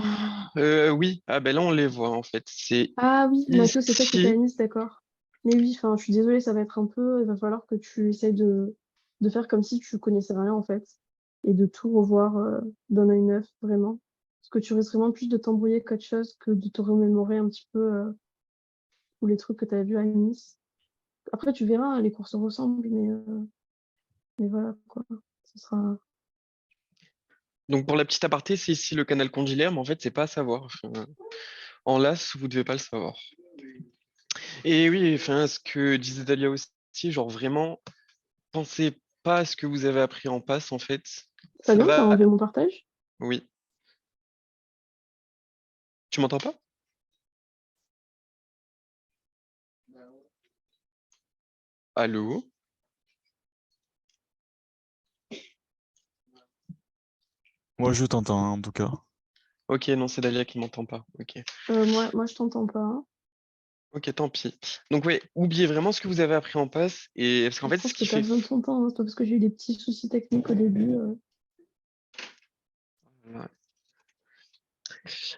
oui. Ah ben là on les voit en fait. C'est Ah oui, Mathieu, c'est toi qui étais à ici. Nice, d'accord. Mais oui, enfin, je suis désolée, ça va être un peu. Il va falloir que tu essayes de faire comme si tu connaissais rien, en fait. Et de tout revoir d'un œil neuf, vraiment. Parce que tu risques vraiment plus de t'embrouiller qu'autre chose que de te remémorer un petit peu tous les trucs que tu as vus à Nice. Après, tu verras, hein, les cours se ressemblent, mais voilà, quoi. Ce sera. Donc pour la petite aparté, c'est ici le canal condylaire, mais en fait c'est pas à savoir. Enfin, en LAS, vous devez pas le savoir. Et oui, enfin, ce que disait Dalia aussi, genre vraiment, pensez pas à ce que vous avez appris en passe, en fait. Ça Fabien, tu as va. enlevé mon partage? Oui. Tu m'entends pas? Allô? Moi, je t'entends, hein, en tout cas. Ok, non, c'est Dalia qui m'entend pas. Ok. Moi, je t'entends pas, hein. Ok, tant pis. Donc ouais, oubliez vraiment ce que vous avez appris en passe. Et parce qu'en Je fait, pense ce que qui fait. personne t'entend, hein. C'est pas parce que j'ai eu des petits soucis techniques au début. Ouais.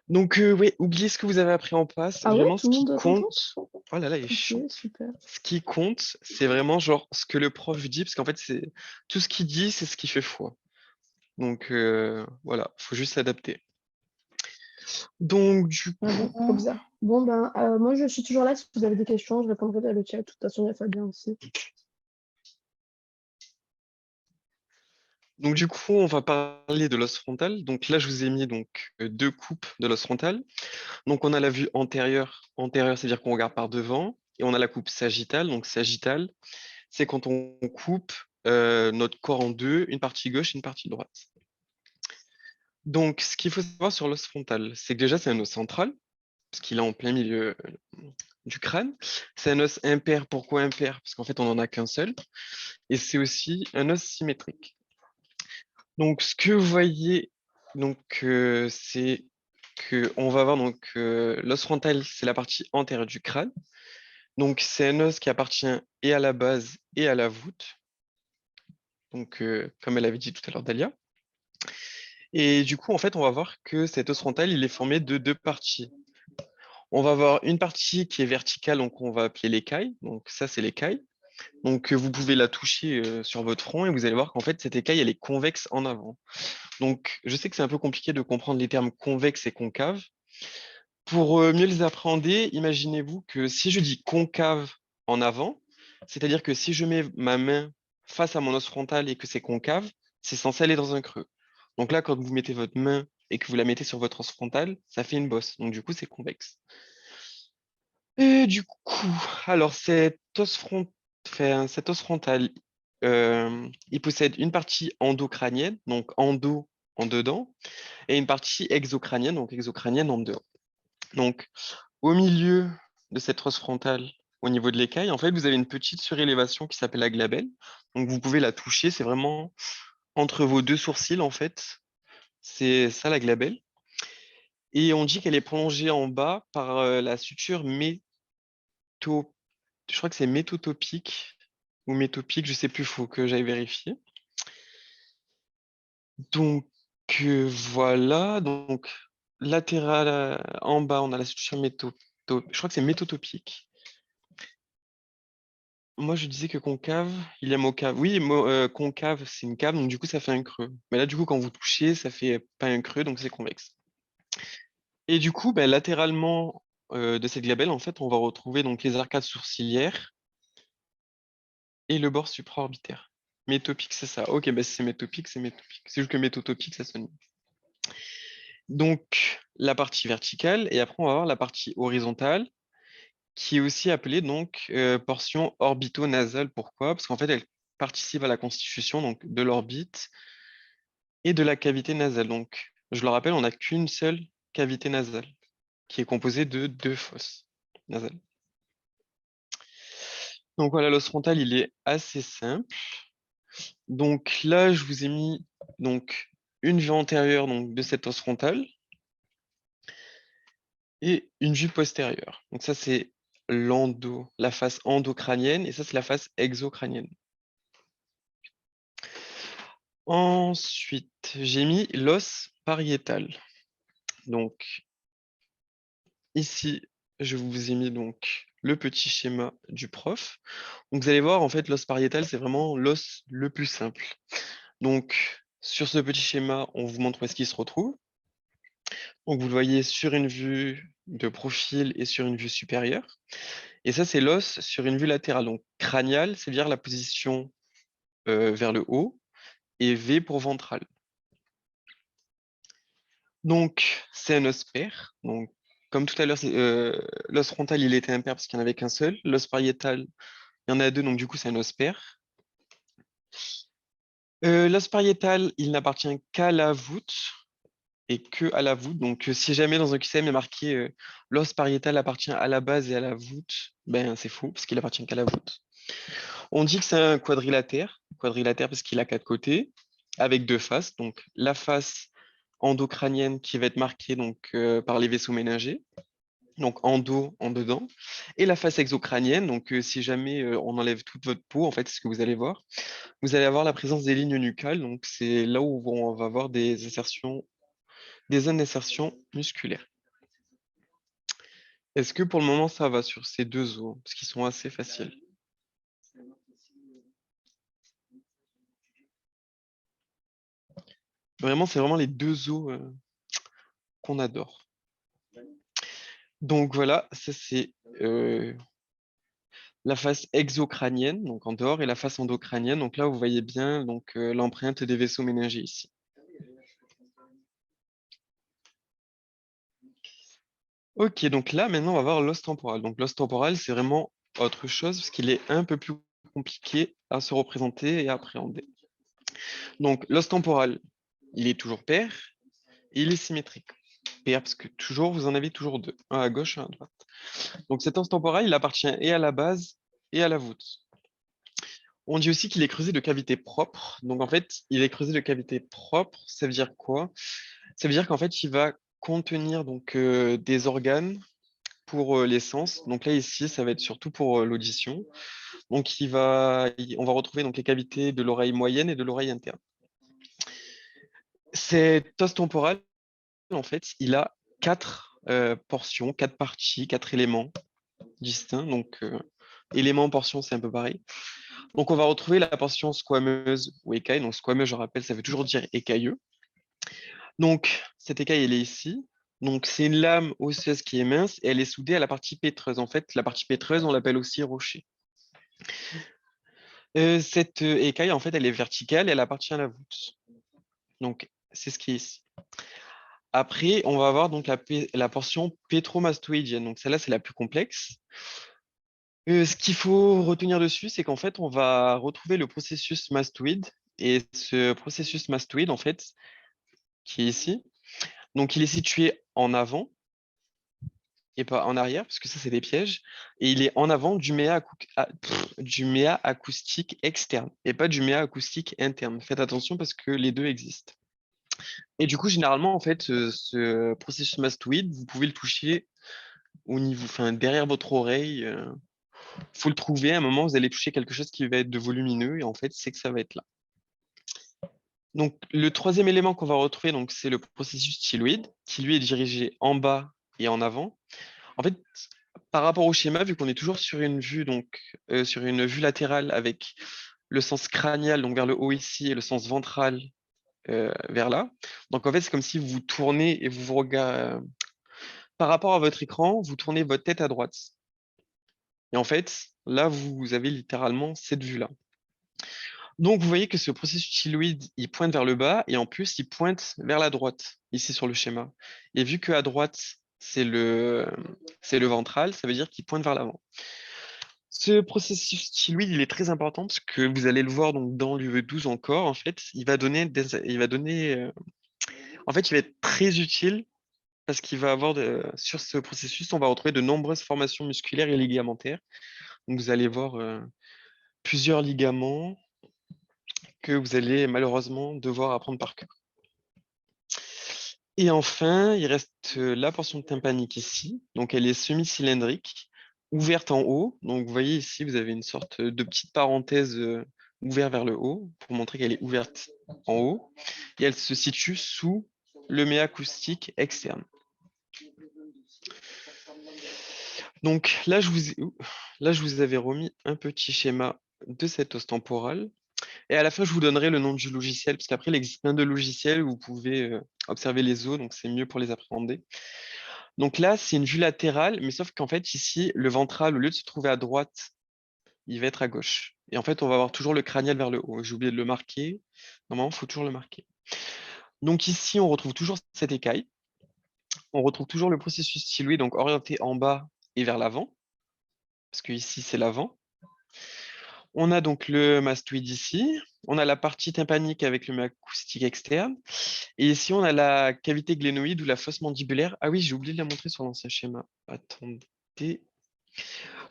Donc ouais, oubliez ce que vous avez appris en passe. Ah ouais, Vraiment, ce tout le qui monde t'entend? compte. Oh là là, il est Ok, chiant. super. Ce qui compte, c'est vraiment genre ce que le prof dit, parce qu'en fait, c'est tout ce qu'il dit, c'est ce qui fait foi. Donc voilà, faut juste s'adapter. Donc du Ah bon, trop coup, bizarre. Bon, ben, moi, je suis toujours là. Si vous avez des questions, je répondrai dans le chat. De toute façon, il y a Fabien aussi. on va parler de l'os frontal. Donc là, je vous ai mis donc deux coupes de l'os frontal. Donc on a la vue antérieure, c'est-à-dire qu'on regarde par devant, et on a la coupe sagittale. Donc sagittale, c'est quand on coupe notre corps en deux, une partie gauche, une partie droite. Donc ce qu'il faut savoir sur l'os frontal, c'est que déjà c'est un os central. parce qu'il est en plein milieu du crâne. C'est un os impair. Pourquoi impair? Parce qu'en fait, on n'en a qu'un seul. Et c'est aussi un os symétrique. Donc, ce que vous voyez, donc, c'est que on va avoir donc l'os frontal, c'est la partie antérieure du crâne. Donc, c'est un os qui appartient et à la base et à la voûte. Donc, comme elle avait dit tout à l'heure, Dalia. Et du coup, en fait, on va voir que cet os frontal, il est formé de deux parties. On va avoir une partie qui est verticale, donc on va appeler l'écaille. Donc, ça, c'est l'écaille. Donc, vous pouvez la toucher sur votre front et vous allez voir qu'en fait, cette écaille, elle est convexe en avant. Donc, je sais que c'est un peu compliqué de comprendre les termes convexe et concave. Pour mieux les appréhender, imaginez-vous que si je dis concave en avant, c'est-à-dire que si je mets ma main face à mon os frontal et que c'est concave, c'est censé aller dans un creux. Donc là, quand vous mettez votre main et que vous la mettez sur votre os frontal, ça fait une bosse. Donc du coup, c'est convexe. Et du coup, alors cet os frontal, il possède une partie endocrânienne, donc endo en dedans, et une partie exocrânienne, donc exocrânienne en dehors. Donc, au milieu de cette os frontale, au niveau de l'écaille, en fait, vous avez une petite surélévation qui s'appelle la glabelle. Donc, vous pouvez la toucher, c'est vraiment entre vos deux sourcils, en fait. C'est ça la glabelle. Et on dit qu'elle est prolongée en bas par la suture je crois que c'est métotopique ou métopique, je sais plus, faut que j'aille vérifier. Donc, voilà. Donc, latéral en bas, on a la suture je crois que c'est métotopique. Moi, je disais que concave, il y a mot cave. Oui, concave, c'est une cave, donc du coup, ça fait un creux. Mais là, du coup, quand vous touchez, ça fait pas un creux, donc c'est convexe. Et du coup, ben, latéralement de cette glabelle, en fait, on va retrouver donc les arcades sourcilières et le bord supraorbitaire. Métopique, c'est ça. Ok, ben, si c'est métopique, c'est métopique. C'est juste que métotopique, ça sonne mieux. Donc, la partie verticale, et après, on va voir la partie horizontale, qui est aussi appelée donc portion orbito-nasale. Pourquoi? Parce qu'en fait, elle participe à la constitution donc, de l'orbite et de la cavité nasale. Donc, je le rappelle, on n'a qu'une seule cavité nasale, qui est composée de deux fosses nasales. Donc voilà, l'os frontal, il est assez simple. Donc là, je vous ai mis donc, une vue antérieure donc, de cet os frontal et une vue postérieure. Donc ça, c'est la face endocrânienne, et ça, c'est la face exocrânienne. Ensuite, j'ai mis l'os pariétal. Donc ici, je vous ai mis donc le petit schéma du prof. Donc vous allez voir, en fait, l'os pariétal, c'est vraiment l'os le plus simple. Donc sur ce petit schéma, on vous montre où est-ce qu'il se retrouve. Donc vous le voyez sur une vue de profil et sur une vue supérieure. Et ça, c'est l'os sur une vue latérale. Donc crânial, c'est-à-dire la position vers le haut, et V pour ventral. Donc, c'est un os pair. Donc, comme tout à l'heure, l'os frontal, il était impair parce qu'il n'y en avait qu'un seul. L'os pariétal, il y en a deux, donc du coup, c'est un os pair. L'os pariétal, il n'appartient qu'à la voûte et que à la voûte. Donc, si jamais dans un QCM il est marqué l'os pariétal appartient à la base et à la voûte, ben c'est faux parce qu'il appartient qu'à la voûte. On dit que c'est un quadrilatère parce qu'il a quatre côtés avec deux faces. Donc, la face endocrânienne qui va être marquée donc, par les vaisseaux méningés, donc en dos, en dedans, et la face exocrânienne, donc si jamais on enlève toute votre peau, en fait, c'est ce que vous allez voir, vous allez avoir la présence des lignes nucales, donc c'est là où on va avoir des insertions, des zones d'insertion musculaire. Est-ce que pour le moment ça va sur ces deux os, parce qu'ils sont assez faciles? Vraiment, c'est vraiment les deux os qu'on adore. Donc voilà, ça c'est la face exocrânienne, donc en dehors, et la face endocrânienne. Donc là, vous voyez bien donc l'empreinte des vaisseaux méningés ici. Ok, donc là, maintenant, on va voir l'os temporal. Donc l'os temporal, c'est vraiment autre chose, parce qu'il est un peu plus compliqué à se représenter et à appréhender. Donc l'os temporal, il est toujours pair, et il est symétrique. paire, parce que toujours, vous en avez toujours deux, un à gauche, un à droite. Donc cet os temporel, il appartient et à la base et à la voûte. On dit aussi qu'il est creusé de cavités propres. Donc en fait, il est creusé de cavités propres, ça veut dire quoi? Ça veut dire qu'en fait, il va contenir donc des organes pour les sens. Donc là, ici, ça va être surtout pour l'audition. Donc on va retrouver donc les cavités de l'oreille moyenne et de l'oreille interne. Cet os temporal, en fait, il a quatre portions, quatre parties, quatre éléments distincts. Donc éléments, portions, c'est un peu pareil. Donc on va retrouver la portion squameuse ou écaille. Donc squameux, je rappelle, ça veut toujours dire écailleux. Donc cette écaille, elle est ici. Donc c'est une lame osseuse qui est mince et elle est soudée à la partie pétreuse. En fait, la partie pétreuse, on l'appelle aussi rocher. Cette écaille, en fait, elle est verticale et elle appartient à la voûte. Donc c'est ce qui est ici. Après, on va avoir donc la portion pétromastoïdienne. Donc celle-là, c'est la plus complexe. Ce qu'il faut retenir dessus, c'est qu'en fait, on va retrouver le processus mastoïde. Et ce processus mastoïde, en fait, qui est ici, donc il est situé en avant et pas en arrière, parce que ça, c'est des pièges. Et il est en avant du méa acoustique externe et pas du méa acoustique interne. Faites attention parce que les deux existent. Et du coup, généralement, en fait, ce processus mastoïde, vous pouvez le toucher au niveau, enfin, derrière votre oreille. Faut le trouver. À un moment, vous allez toucher quelque chose qui va être de volumineux et en fait, c'est que ça va être là. Donc, le troisième élément qu'on va retrouver, donc, c'est le processus thyloïde, qui lui est dirigé en bas et en avant. En fait, par rapport au schéma, vu qu'on est toujours sur une vue, donc, sur une vue latérale avec le sens crânial, donc vers le haut ici, et le sens ventral vers là. Donc, en fait, c'est comme si vous tournez et vous regardez. Par rapport à votre écran, vous tournez votre tête à droite. Et en fait, là, vous avez littéralement cette vue-là. Donc, vous voyez que ce processus thyloïde, il pointe vers le bas et en plus, il pointe vers la droite, ici sur le schéma. Et vu qu'à droite, c'est le ventral, ça veut dire qu'il pointe vers l'avant. Ce processus thyloïde, il est très important parce que vous allez le voir donc dans l'UE12 encore, en fait, en fait, il va être très utile parce qu'il va avoir, sur ce processus, on va retrouver de nombreuses formations musculaires et ligamentaires. Donc, vous allez voir plusieurs ligaments que vous allez malheureusement devoir apprendre par cœur. Et enfin, il reste la portion tympanique ici. Donc, elle est semi-cylindrique, ouverte en haut. Donc, vous voyez ici, vous avez une sorte de petite parenthèse ouverte vers le haut pour montrer qu'elle est ouverte en haut. Et elle se situe sous le méa acoustique externe. Donc, là, je vous avais remis un petit schéma de cet os temporal. Et à la fin, je vous donnerai le nom du logiciel, parce qu'après, il existe plein de logiciels où vous pouvez observer les os, donc c'est mieux pour les appréhender. Donc là, c'est une vue latérale, mais sauf qu'en fait, ici, le ventral, au lieu de se trouver à droite, il va être à gauche. Et en fait, on va avoir toujours le crânial vers le haut. J'ai oublié de le marquer. Normalement, il faut toujours le marquer. Donc ici, on retrouve toujours cette écaille. On retrouve toujours le processus thyloïde, donc orienté en bas et vers l'avant, parce que ici, c'est l'avant. On a donc le mastoïde ici. On a la partie tympanique avec le acoustique externe. Et ici, on a la cavité glénoïde ou la fosse mandibulaire. Ah oui, j'ai oublié de la montrer sur l'ancien schéma. Attendez.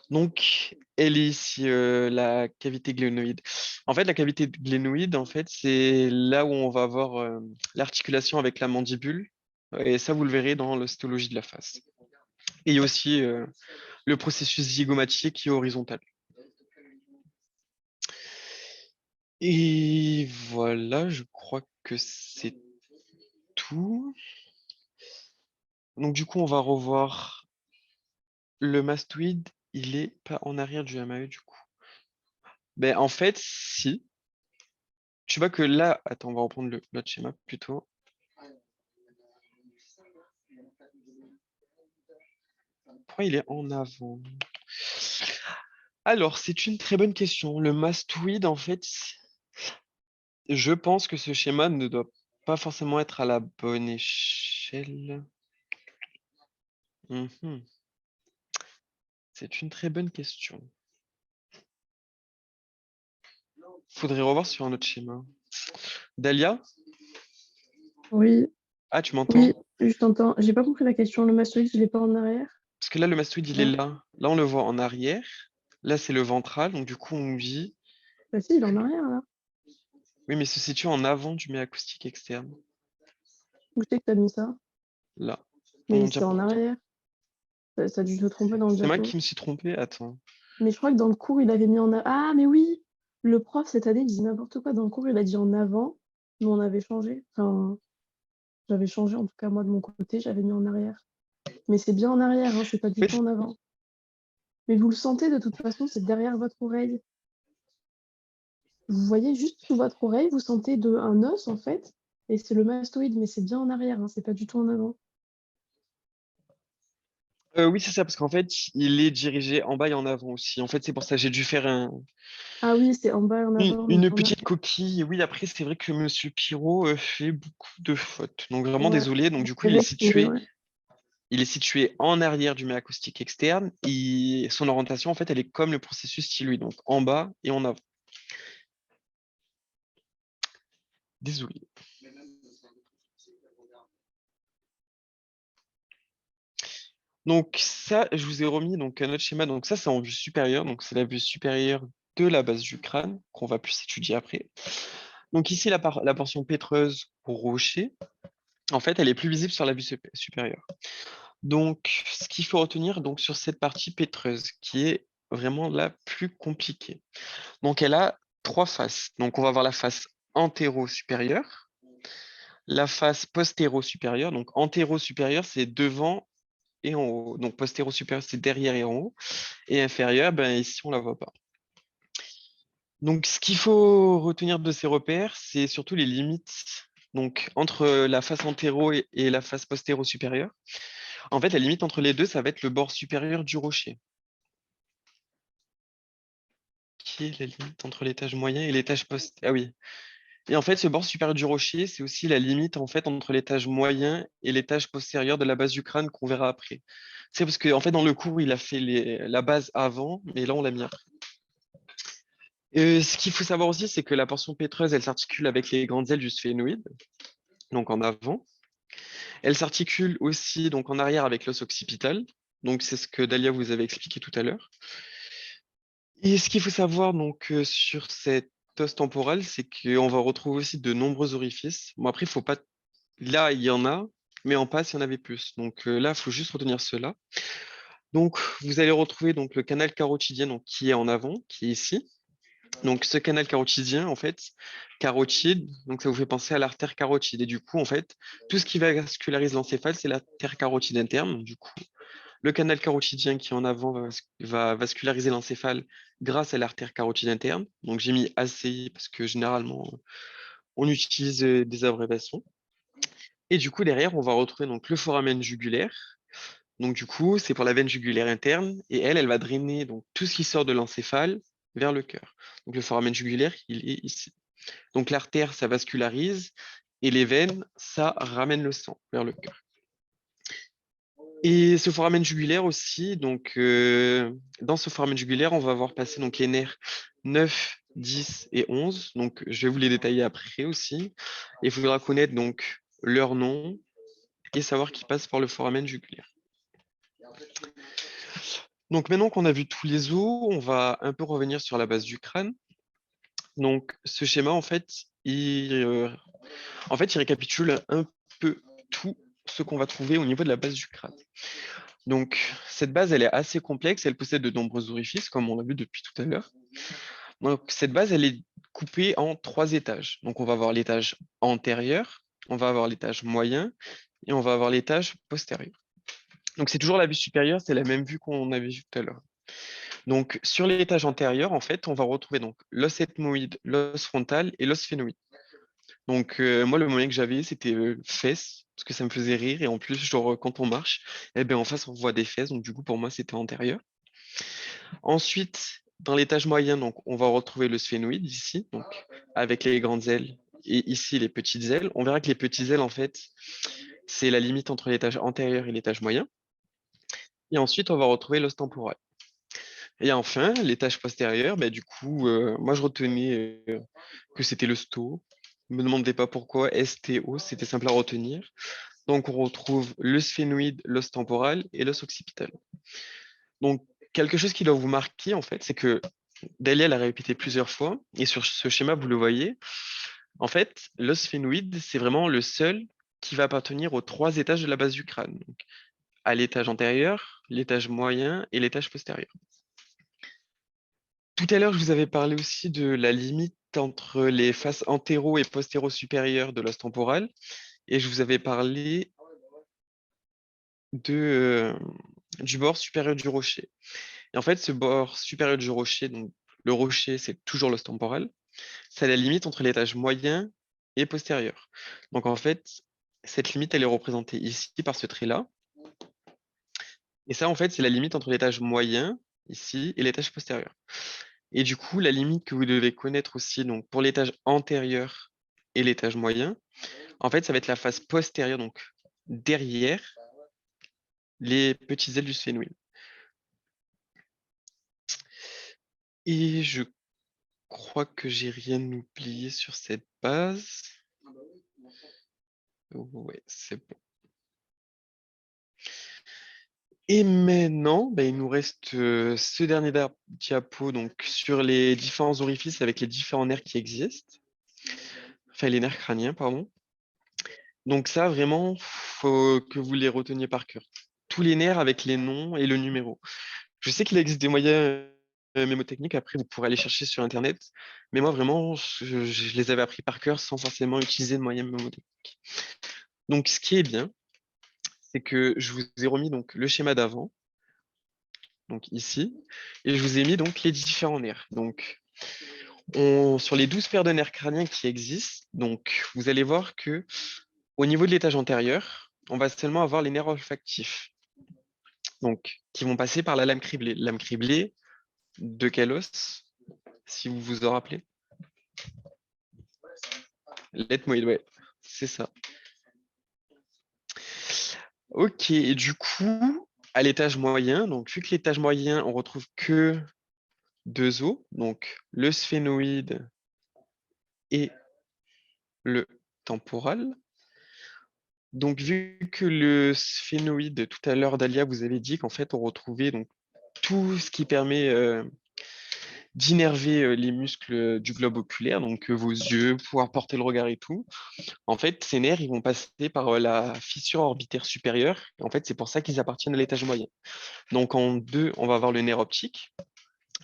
Donc, elle est ici, la cavité glénoïde. En fait, la cavité glénoïde, en fait, c'est là où on va avoir l'articulation avec la mandibule. Et ça, vous le verrez dans l'ostéologie de la face. Et il y a aussi le processus zygomatique qui est horizontal. Et voilà, je crois que c'est tout. Donc du coup, on va revoir le mastoïde. Il est pas en arrière du MAE du coup. Ben en fait, si. Tu vois que là, attends, on va reprendre l'autre schéma plutôt. Pourquoi il est en avant? Alors, c'est une très bonne question. Le mastoïde, en fait, je pense que ce schéma ne doit pas forcément être à la bonne échelle. Mhm. C'est une très bonne question. Faudrait revoir sur un autre schéma. Dalia? Oui. Ah, tu Oui, m'entends? je t'entends. J'ai pas compris la question. Le mastoïde, je l'ai pas en arrière? Parce que là, le mastoïde, il est Non. là. Là, on le voit en arrière. Là, c'est le ventral. Donc, du coup, on dit, Bah si, il est en arrière, là. oui, mais il se situe en avant du mets acoustique externe. Où c'est que t'as mis ça? Là, dans Mais mon c'est en diapo. arrière. Ça a dû te tromper dans le C'est moi diapo. qui me suis trompé. Attends. Mais je crois que dans le cours, il avait mis en avant. Ah, mais oui! Le prof, cette année, il dit n'importe quoi. Dans le cours, il a dit en avant, mais on avait changé. Enfin, j'avais changé, en tout cas, moi, de mon côté, j'avais mis en arrière. Mais c'est bien en arrière, hein, c'est pas du Oui, tout en avant. Mais vous le sentez, de toute façon, c'est derrière votre oreille. Vous voyez juste sous votre oreille, vous sentez un os, en fait, et c'est le mastoïde, mais c'est bien en arrière, hein, c'est pas du tout en avant. oui, c'est ça, parce qu'en fait, il est dirigé en bas et en avant aussi. En fait, c'est pour ça que j'ai dû faire Ah oui, c'est en bas et en avant, donc une en petite arrière. coquille. Oui, après, c'est vrai que Monsieur Pirot fait beaucoup de fautes. Donc, vraiment Ouais, désolé. Donc, du coup, c'est vexé, ouais. il est situé en arrière du mets acoustique externe. Et son orientation, en fait, elle est comme le processus styloïde, donc en bas et en avant. Désolé. Donc ça, je vous ai remis donc un autre schéma. Donc ça, c'est en vue supérieure. Donc c'est la vue supérieure de la base du crâne qu'on va plus étudier après. Donc ici, la portion pétreuse au rocher, en fait, elle est plus visible sur la vue supérieure. Donc, ce qu'il faut retenir donc sur cette partie pétreuse, qui est vraiment la plus compliquée. Donc elle a trois faces. Donc on va avoir la face antéro-supérieure, la face postéro-supérieure. Donc antéro-supérieure, c'est devant et en haut. Donc postéro-supérieur, c'est derrière et en haut. Et inférieure, ben ici, on la voit pas. Donc ce qu'il faut retenir de ces repères, c'est surtout les limites. Donc entre la face antéro et la face postéro-supérieure. En fait, la limite entre les deux, ça va être le bord supérieur du rocher. Qui est la limite entre l'étage moyen et l'étage postérieur? Ah oui. Et en fait, ce bord supérieur du rocher, c'est aussi la limite en fait entre l'étage moyen et l'étage postérieur de la base du crâne qu'on verra après. C'est parce que en fait dans le cours, il a fait la base avant, mais là on l'a mis après. Ce qu'il faut savoir aussi, c'est que la portion pétreuse, elle s'articule avec les grandes ailes du sphénoïde, donc en avant. Elle s'articule aussi donc en arrière avec l'os occipital. Donc c'est ce que Dalia vous avait expliqué tout à l'heure. Et ce qu'il faut savoir donc sur cette os temporale, c'est qu'on va retrouver aussi de nombreux orifices. Bon après, il faut pas. Là, il y en a, mais en passe, il y en avait plus. Donc là, il faut juste retenir cela. Donc vous allez retrouver donc le canal carotidien donc, qui est en avant, qui est ici. Donc ce canal carotidien, en fait, carotide, donc ça vous fait penser à l'artère carotide. Et du coup, en fait, tout ce qui vascularise l'encéphale, c'est l'artère carotide interne. Du coup, le canal carotidien qui est en avant va vasculariser l'encéphale grâce à l'artère carotide interne. Donc j'ai mis ACI parce que généralement, on utilise des abréviations. Et du coup, derrière, on va retrouver donc le foramen jugulaire. Donc du coup, c'est pour la veine jugulaire interne et elle va drainer donc tout ce qui sort de l'encéphale vers le cœur. Donc le foramen jugulaire, il est ici. Donc l'artère, ça vascularise et les veines, ça ramène le sang vers le cœur. Et ce foramen jugulaire aussi, donc dans ce foramen jugulaire, on va voir passer donc les nerfs 9, 10 et 11. Donc je vais vous les détailler après aussi. Et il faudra connaître donc leur nom et savoir qu'ils passent par le foramen jugulaire. Donc maintenant qu'on a vu tous les os, on va un peu revenir sur la base du crâne. Donc ce schéma, en fait, il récapitule un peu tout ce qu'on va trouver au niveau de la base du crâne. Donc cette base, elle est assez complexe, elle possède de nombreux orifices, comme on l'a vu depuis tout à l'heure. Donc cette base, elle est coupée en trois étages. Donc on va avoir l'étage antérieur, on va avoir l'étage moyen et on va avoir l'étage postérieur. Donc c'est toujours la vue supérieure, c'est la même vue qu'on avait vue tout à l'heure. Donc, sur l'étage antérieur, en fait, on va retrouver donc l'os ethmoïde, l'os frontal et l'os phénoïde. Donc, moi, le moyen que j'avais, c'était fesses, parce que ça me faisait rire. Et en plus, genre, quand on marche, eh ben, en face, on voit des fesses. Donc, du coup, pour moi, c'était antérieur. Ensuite, dans l'étage moyen, donc, on va retrouver le sphénoïde ici, donc, avec les grandes ailes et ici les petites ailes. On verra que les petites ailes, en fait, c'est la limite entre l'étage antérieur et l'étage moyen. Et ensuite, on va retrouver l'os temporal. Et enfin, l'étage postérieur, bah, du coup, moi je retenais que c'était le sto. Me demandez pas pourquoi, STO, c'était simple à retenir. Donc, on retrouve le sphénoïde, l'os temporal et l'os occipital. Donc, quelque chose qui doit vous marquer, en fait, c'est que Dahlia l'a répété plusieurs fois, et sur ce schéma, vous le voyez. En fait, l'os sphénoïde, c'est vraiment le seul qui va appartenir aux trois étages de la base du crâne. Donc, à l'étage antérieur, l'étage moyen et l'étage postérieur. Tout à l'heure, je vous avais parlé aussi de la limite entre les faces antéro et postéro-supérieures de l'os temporal, et je vous avais parlé du bord supérieur du rocher. Et en fait, ce bord supérieur du rocher, donc le rocher, c'est toujours l'os temporal, c'est la limite entre l'étage moyen et postérieur. Donc en fait, cette limite, elle est représentée ici par ce trait-là. Et ça, en fait, c'est la limite entre l'étage moyen, ici, et l'étage postérieur. Et du coup, la limite que vous devez connaître aussi, donc pour l'étage antérieur et l'étage moyen, en fait, ça va être la face postérieure, donc derrière les petites ailes du sphénoïde. Et je crois que j'ai rien oublié sur cette base. Ouais, c'est bon. Et maintenant, il nous reste ce dernier diapo donc, sur les différents orifices avec les différents nerfs qui existent. Enfin, les nerfs crâniens, pardon. Donc ça, vraiment, faut que vous les reteniez par cœur. Tous les nerfs avec les noms et le numéro. Je sais qu'il existe des moyens mémotechniques, après vous pourrez aller chercher sur Internet, mais moi vraiment, je les avais appris par cœur sans forcément utiliser de moyens mémotechniques. Donc ce qui est bien, c'est que je vous ai remis donc le schéma d'avant, donc ici, et je vous ai mis donc les différents nerfs. Donc sur les 12 paires de nerfs crâniens qui existent, donc vous allez voir que au niveau de l'étage antérieur, on va seulement avoir les nerfs olfactifs, donc qui vont passer par la lame criblée. Lame criblée, de quel os, si vous vous en rappelez? L'ethmoïde, ouais, c'est ça. Ok, et du coup, à l'étage moyen, donc vu que l'étage moyen, on retrouve que deux os, donc le sphénoïde et le temporal. Donc vu que le sphénoïde, tout à l'heure, Dalia, vous avez dit qu'en fait, on retrouvait donc tout ce qui permet d'innerver les muscles du globe oculaire, donc vos yeux, pouvoir porter le regard et tout. En fait, ces nerfs, ils vont passer par la fissure orbitaire supérieure. Et en fait, c'est pour ça qu'ils appartiennent à l'étage moyen. Donc en deux, on va avoir le nerf optique,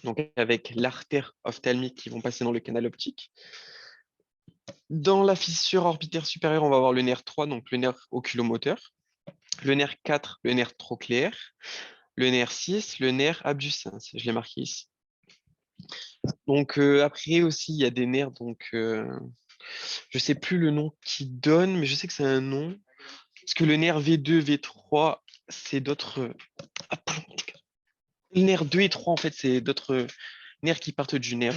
donc avec l'artère ophtalmique qui vont passer dans le canal optique. Dans la fissure orbitaire supérieure, on va avoir le nerf 3, donc le nerf oculomoteur. Le nerf 4, le nerf trochléaire. Le nerf 6, le nerf abducens. Je l'ai marqué ici. Donc après aussi, il y a des nerfs, donc je sais plus le nom qu'ils donnent, mais je sais que c'est un nom. Parce que le nerf V2, V3, c'est d'autres. Ah, le nerf 2 et 3, en fait, c'est d'autres nerfs qui partent du nerf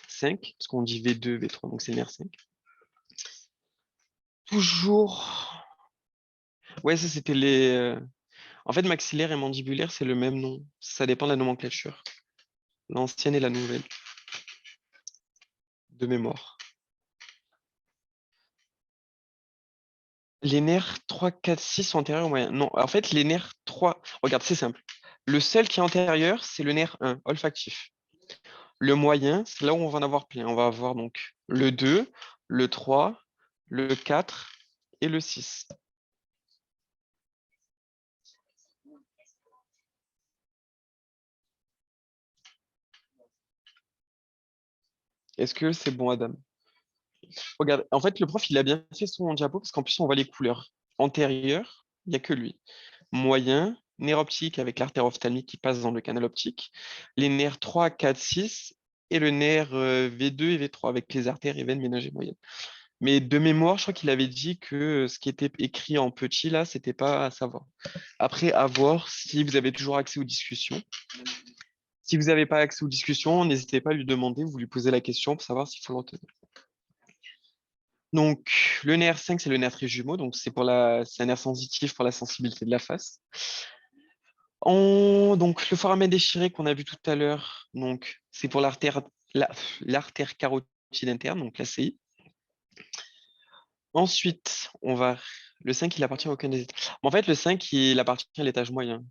5, parce qu'on dit V2, V3, donc c'est nerf 5. Toujours. Ouais, ça c'était les. En fait, maxillaire et mandibulaire, c'est le même nom. Ça dépend de la nomenclature. L'ancienne et la nouvelle, de mémoire. Les nerfs 3, 4, 6 sont antérieurs au moyen. Non, en fait, les nerfs 3. Regarde, c'est simple. Le seul qui est antérieur, c'est le nerf 1, olfactif. Le moyen, c'est là où on va en avoir plein. On va avoir donc le 2, le 3, le 4 et le 6. Est-ce que c'est bon, Adam? Regarde, en fait, le prof, il a bien fait son diapo parce qu'en plus, on voit les couleurs. Antérieur, il n'y a que lui. Moyen, nerf optique avec l'artère ophtalmique qui passe dans le canal optique. Les nerfs 3, 4, 6 et le nerf V2 et V3 avec les artères et veines ménagées moyennes. Mais de mémoire, je crois qu'il avait dit que ce qui était écrit en petit, là, c'était pas à savoir. Après, à voir si vous avez toujours accès aux discussions. Si vous n'avez pas accès aux discussions, n'hésitez pas à lui demander, vous lui posez la question pour savoir s'il faut l'entendre. Donc, le nerf 5, c'est le nerf trijumeau, donc c'est un nerf sensitif pour la sensibilité de la face. Donc, le foramen déchiré qu'on a vu tout à l'heure, donc c'est pour l'artère carotide interne, donc l'ACI. Ensuite, le 5, il appartient à aucun des étages. En fait, le 5, il appartient à l'étage moyen.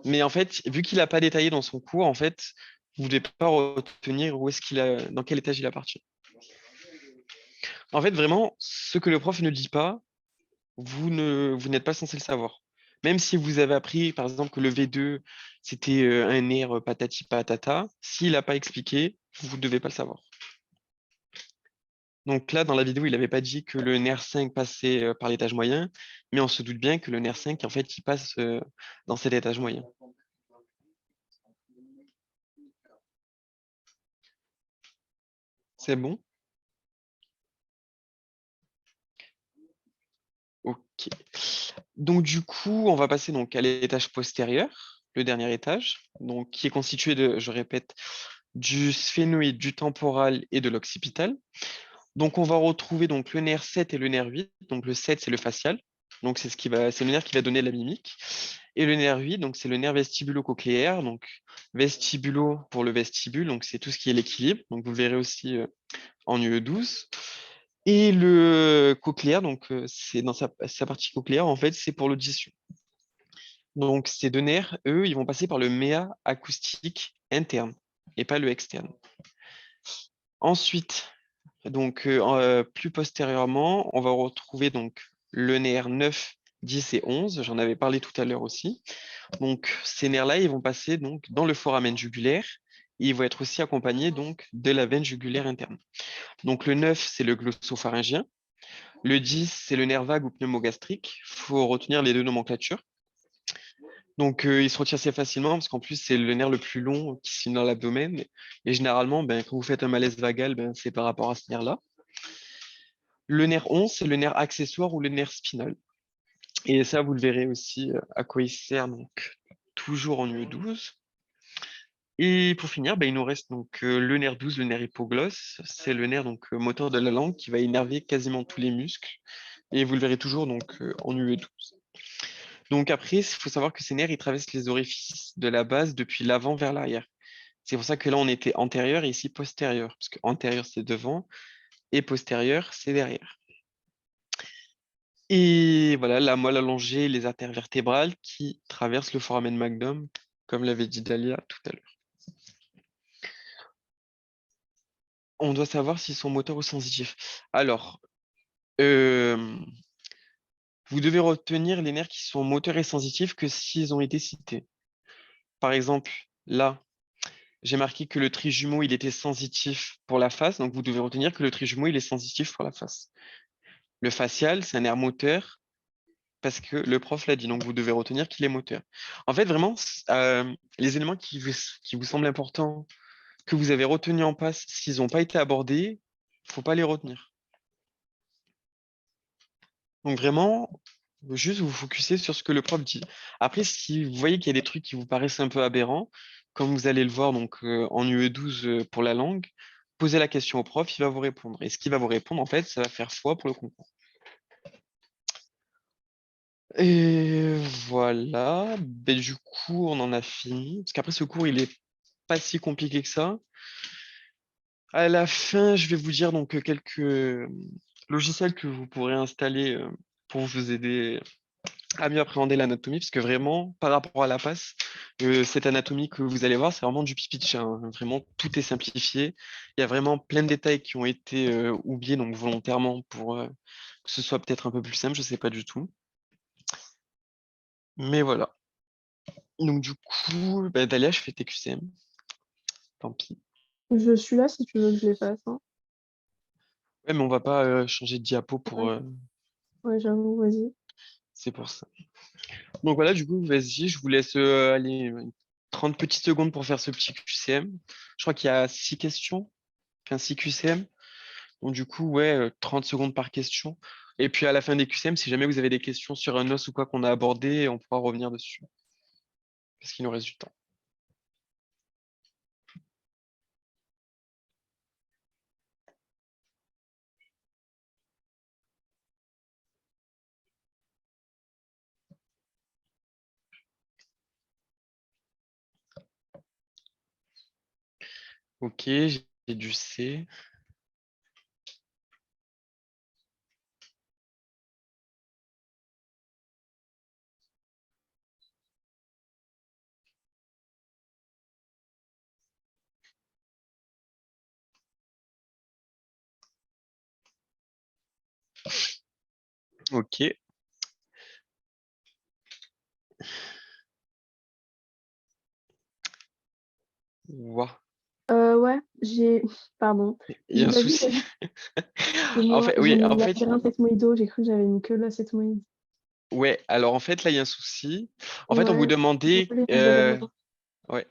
Mais en fait, vu qu'il n'a pas détaillé dans son cours, en fait, vous ne devez pas retenir dans quel étage il appartient. En fait, vraiment, ce que le prof ne dit pas, vous n'êtes pas censé le savoir. Même si vous avez appris, par exemple, que le V2, c'était un nerf patati patata, s'il n'a pas expliqué, vous ne devez pas le savoir. Donc là, dans la vidéo, il n'avait pas dit que le nerf 5 passait par l'étage moyen, mais on se doute bien que le nerf 5, en fait, il passe dans cet étage moyen. C'est bon? Ok. Donc du coup, on va passer donc à l'étage postérieur, le dernier étage, donc qui est constitué de, je répète, du sphénoïde, du temporal et de l'occipital. Donc on va retrouver donc le nerf 7 et le nerf 8. Donc le 7, c'est le facial. Donc c'est le nerf qui va donner la mimique. Et le nerf 8, donc c'est le nerf vestibulo-cochléaire. Donc vestibulo pour le vestibule, donc c'est tout ce qui est l'équilibre. Donc vous le verrez aussi en UE12. Et le cochléaire, donc c'est dans sa partie cochléaire, en fait, c'est pour l'audition. Donc ces deux nerfs, eux, ils vont passer par le méa acoustique interne et pas le externe. Ensuite, donc plus postérieurement, on va retrouver donc le nerf 9, 10 et 11. J'en avais parlé tout à l'heure aussi. Donc ces nerfs-là, ils vont passer donc dans le foramen jugulaire. Et ils vont être aussi accompagnés donc de la veine jugulaire interne. Donc le 9, c'est le glossopharyngien. Le 10, c'est le nerf vague ou pneumogastrique. Il faut retenir les deux nomenclatures. Donc, il se retire assez facilement parce qu'en plus, c'est le nerf le plus long qui se finit dans l'abdomen. Et généralement, ben, quand vous faites un malaise vagal, ben, c'est par rapport à ce nerf-là. Le nerf 11, c'est le nerf accessoire ou le nerf spinal. Et ça, vous le verrez aussi à quoi il sert, donc toujours en UE12. Et pour finir, ben, il nous reste donc le nerf 12, le nerf hypoglosse. C'est le nerf donc, moteur de la langue qui va énerver quasiment tous les muscles. Et vous le verrez toujours donc, en UE12. Donc après, il faut savoir que ces nerfs, ils traversent les orifices de la base depuis l'avant vers l'arrière. C'est pour ça que là, on était antérieur et ici postérieur, parce que antérieur, c'est devant, et postérieur, c'est derrière. Et voilà, la moelle allongée, les artères vertébrales qui traversent le foramen magnum, comme l'avait dit Dalia tout à l'heure. On doit savoir s'ils sont moteurs ou sensitifs. Alors, euh, vous devez retenir les nerfs qui sont moteurs et sensitifs que s'ils ont été cités. Par exemple, là, j'ai marqué que le trijumeau, il était sensitif pour la face, donc vous devez retenir que le trijumeau, il est sensitif pour la face. Le facial, c'est un nerf moteur parce que le prof l'a dit, donc vous devez retenir qu'il est moteur. En fait, vraiment, les éléments qui vous semblent importants, que vous avez retenus en passe, s'ils n'ont pas été abordés, faut pas les retenir. Donc vraiment, juste vous focuser sur ce que le prof dit. Après, si vous voyez qu'il y a des trucs qui vous paraissent un peu aberrants, comme vous allez le voir donc en UE12 pour la langue, posez la question au prof, il va vous répondre. Et ce qu'il va vous répondre, en fait, ça va faire foi pour le concours. Et voilà, ben, du coup, on en a fini. Parce qu'après, ce cours, il est pas si compliqué que ça. À la fin, je vais vous dire donc quelques logiciels que vous pourrez installer pour vous aider à mieux appréhender l'anatomie, parce que vraiment, par rapport à la passe, cette anatomie que vous allez voir, c'est vraiment du pipi de chat, hein. Vraiment, tout est simplifié. Il y a vraiment plein de détails qui ont été oubliés donc volontairement pour que ce soit peut-être un peu plus simple, je sais pas du tout. Mais voilà. Donc du coup, bah, Dalia, je fais TQCM. Tant pis. Je suis là si tu veux que je les fasse, hein. Ouais, mais on va pas changer de diapo pour. Ouais, ouais, j'avoue, vas-y. C'est pour ça. Donc voilà, du coup, vas-y, je vous laisse aller 30 petites secondes pour faire ce petit QCM. Je crois qu'il y a 6 questions, enfin 6 QCM. Donc du coup, ouais, 30 secondes par question. Et puis à la fin des QCM, si jamais vous avez des questions sur un os ou quoi qu'on a abordé, on pourra revenir dessus. Parce qu'il nous reste du temps. Ok, j'ai du C. Ok. Ouah, Ouais, pardon. il y a un Bah, vu que souci. t'as dit que En moi, fait, j'ai oui, mis en fait, labyrinthe ethmoïdo, j'ai cru que j'avais mis que l'acétoïde. ouais. Alors en fait, là, il y a un souci. En fait, on vous Ouais, demandait, désolée, hein, j'avais rien. ouais,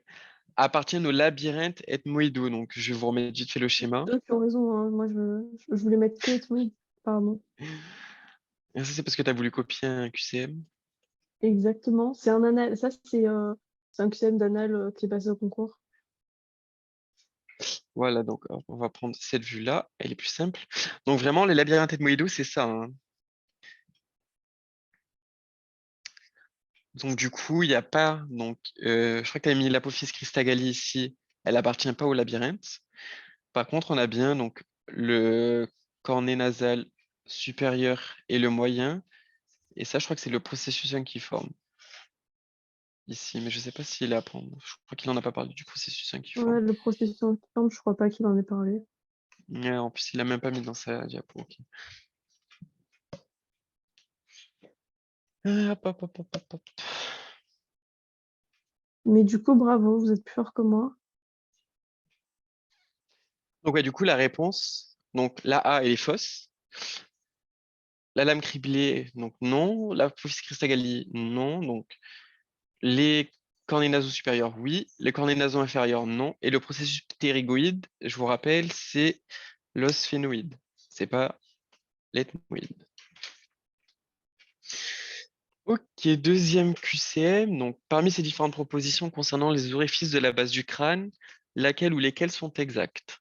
appartiennent au labyrinthe ethmoïdaux. Donc, je vais vous remettre vite fait le schéma. Eux qui ont raison, hein. Moi, je voulais mettre que ethmoïde. Pardon. Et ça, c'est parce que tu as voulu copier un QCM. Exactement. C'est un anal. Ça, c'est un QCM d'anal qui est passé au concours. Voilà, donc on va prendre cette vue-là. Elle est plus simple. Donc, vraiment, les labyrinthes ethmoïdaux, c'est ça, hein. Donc, du coup, il n'y a pas. Donc, je crois que tu as mis l'apophyse cristagalli ici. Elle appartient pas au labyrinthe. Par contre, on a bien donc le cornet nasal supérieur et le moyen. Et ça, je crois que c'est le processus forme ici. Mais je ne sais pas s'il est à prendre. Je crois qu'il n'en a pas parlé du processus Ouais, forme. le processus en forme, je crois pas qu'il en ait parlé. Ouais, en plus, il l'a même pas mis dans sa diapo. Ok. Hop, hop, hop, hop, hop, hop. Mais du coup, bravo, vous êtes plus fort que moi. Donc, ouais, du coup, la réponse, donc la A, elle est fausse. La lame criblée, donc non. La L'apophyse cristagalli, non. Donc, les cornets nasaux supérieurs, oui. Les cornets nasaux inférieurs, non. Et le processus ptérygoïde, je vous rappelle, c'est l'os phénoïde. C'est pas l'ethmoïde. Ok, deuxième QCM. Donc, parmi ces différentes propositions concernant les orifices de la base du crâne, laquelle ou lesquelles sont exactes?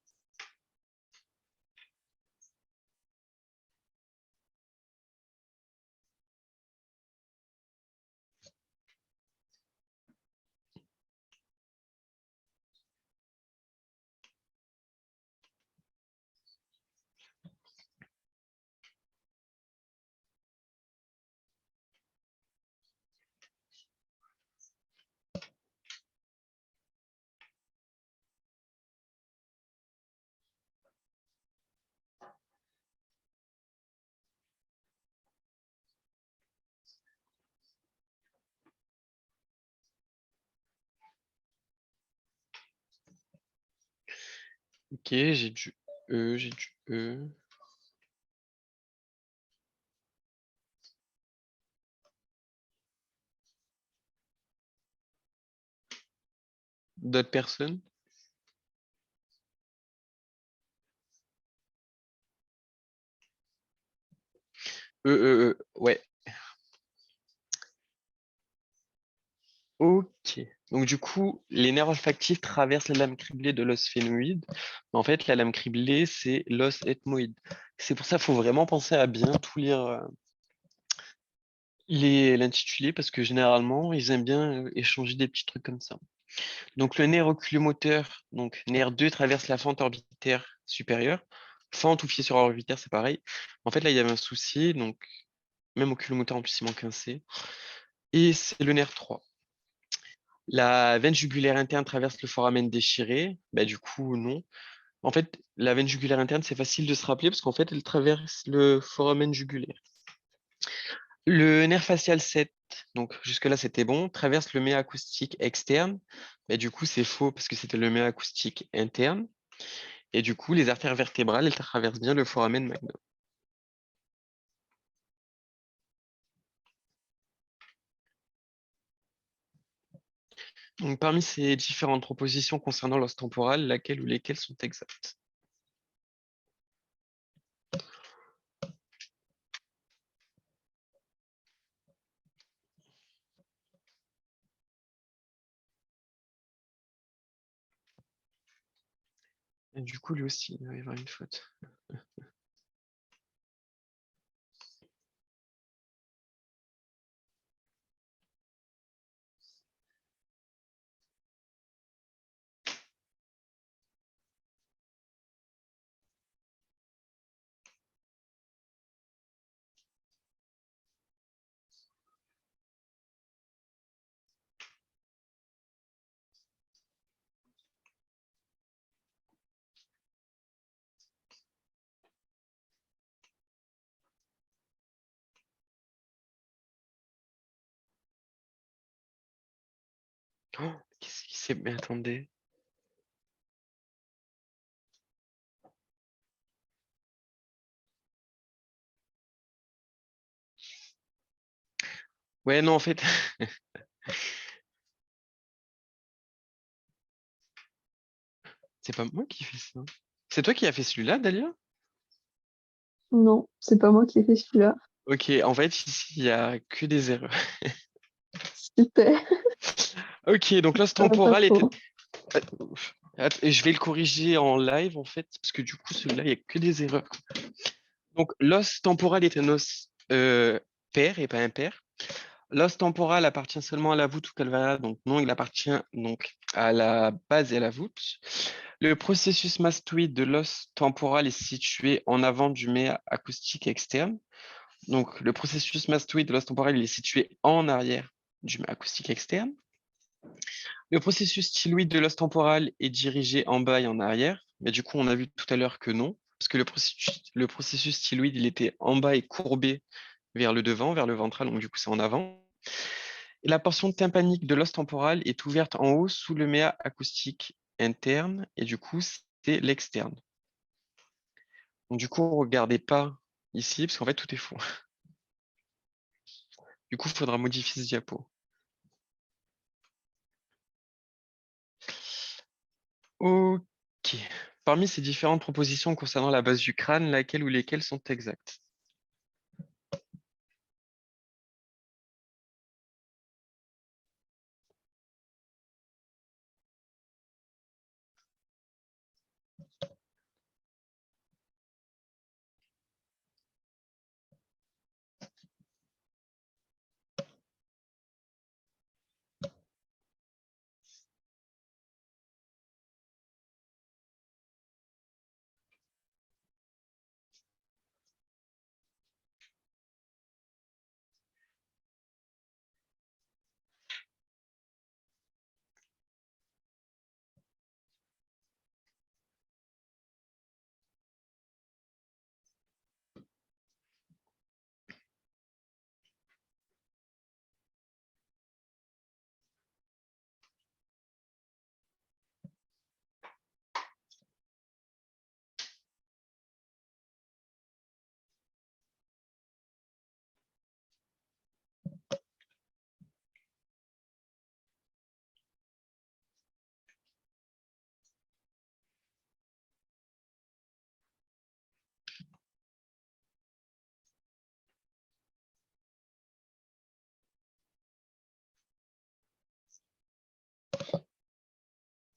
Ok, j'ai du E, j'ai du E. D'autres personnes? Ouais. Ok. Donc du coup, les nerfs olfactifs traversent la lame criblée de l'os phénoïde. En fait, la lame criblée, c'est l'os ethmoïde. C'est pour ça qu'il faut vraiment penser à bien tout lire l'intitulé parce que généralement, ils aiment bien échanger des petits trucs comme ça. Donc le nerf oculomoteur, donc nerf 2 traverse la fente orbitaire supérieure. Fente ou fissure orbitaire, c'est pareil. En fait, là, il y avait un souci, donc même oculomoteur, en plus, il manque un C. Et c'est le nerf 3. La veine jugulaire interne traverse le foramen déchiré. Bah, du coup, non. En fait, la veine jugulaire interne, c'est facile de se rappeler parce qu'en fait, elle traverse le foramen jugulaire. Le nerf facial 7, donc jusque-là, c'était bon, traverse le méa acoustique externe. Bah, du coup, c'est faux parce que c'était le méa acoustique interne. Et du coup, les artères vertébrales, elles traversent bien le foramen magnum. Donc, parmi ces différentes propositions concernant l'os temporal, laquelle ou lesquelles sont exactes? Et du coup, lui aussi, il va y avoir une faute. Oh, qu'est-ce qui s'est... Mais attendez. Ouais, non, en fait, c'est pas moi qui fais ça. C'est toi qui as fait celui-là, Dalia? Non, c'est pas moi qui ai fait celui-là. Ok, en fait, ici, il y a que des erreurs. Super, Ok, donc l'os pas temporal était... trop. Et je vais le corriger en live, en fait, parce que du coup, celui-là, il n'y a que des erreurs. Donc, l'os temporal est un os pair et pas impair. L'os temporal appartient seulement à la voûte ou calvaria, donc non, il appartient donc à la base et à la voûte. Le processus mastoïde de l'os temporal est situé en avant du méa acoustique externe. Donc, le processus mastoïde de l'os temporal il est situé en arrière du méa acoustique externe. Le processus styloïde de l'os temporal est dirigé en bas et en arrière, mais du coup, on a vu tout à l'heure que non, parce que le processus styloïde, il était en bas et courbé vers le devant, vers le ventral, donc du coup, c'est en avant. Et la portion tympanique de l'os temporal est ouverte en haut sous le méa acoustique interne, et du coup, c'est l'externe. Donc du coup, regardez pas ici, parce qu'en fait, tout est faux. Du coup, il faudra modifier ce diapo. Ok. Parmi ces différentes propositions concernant la base du crâne, laquelle ou lesquelles sont exactes?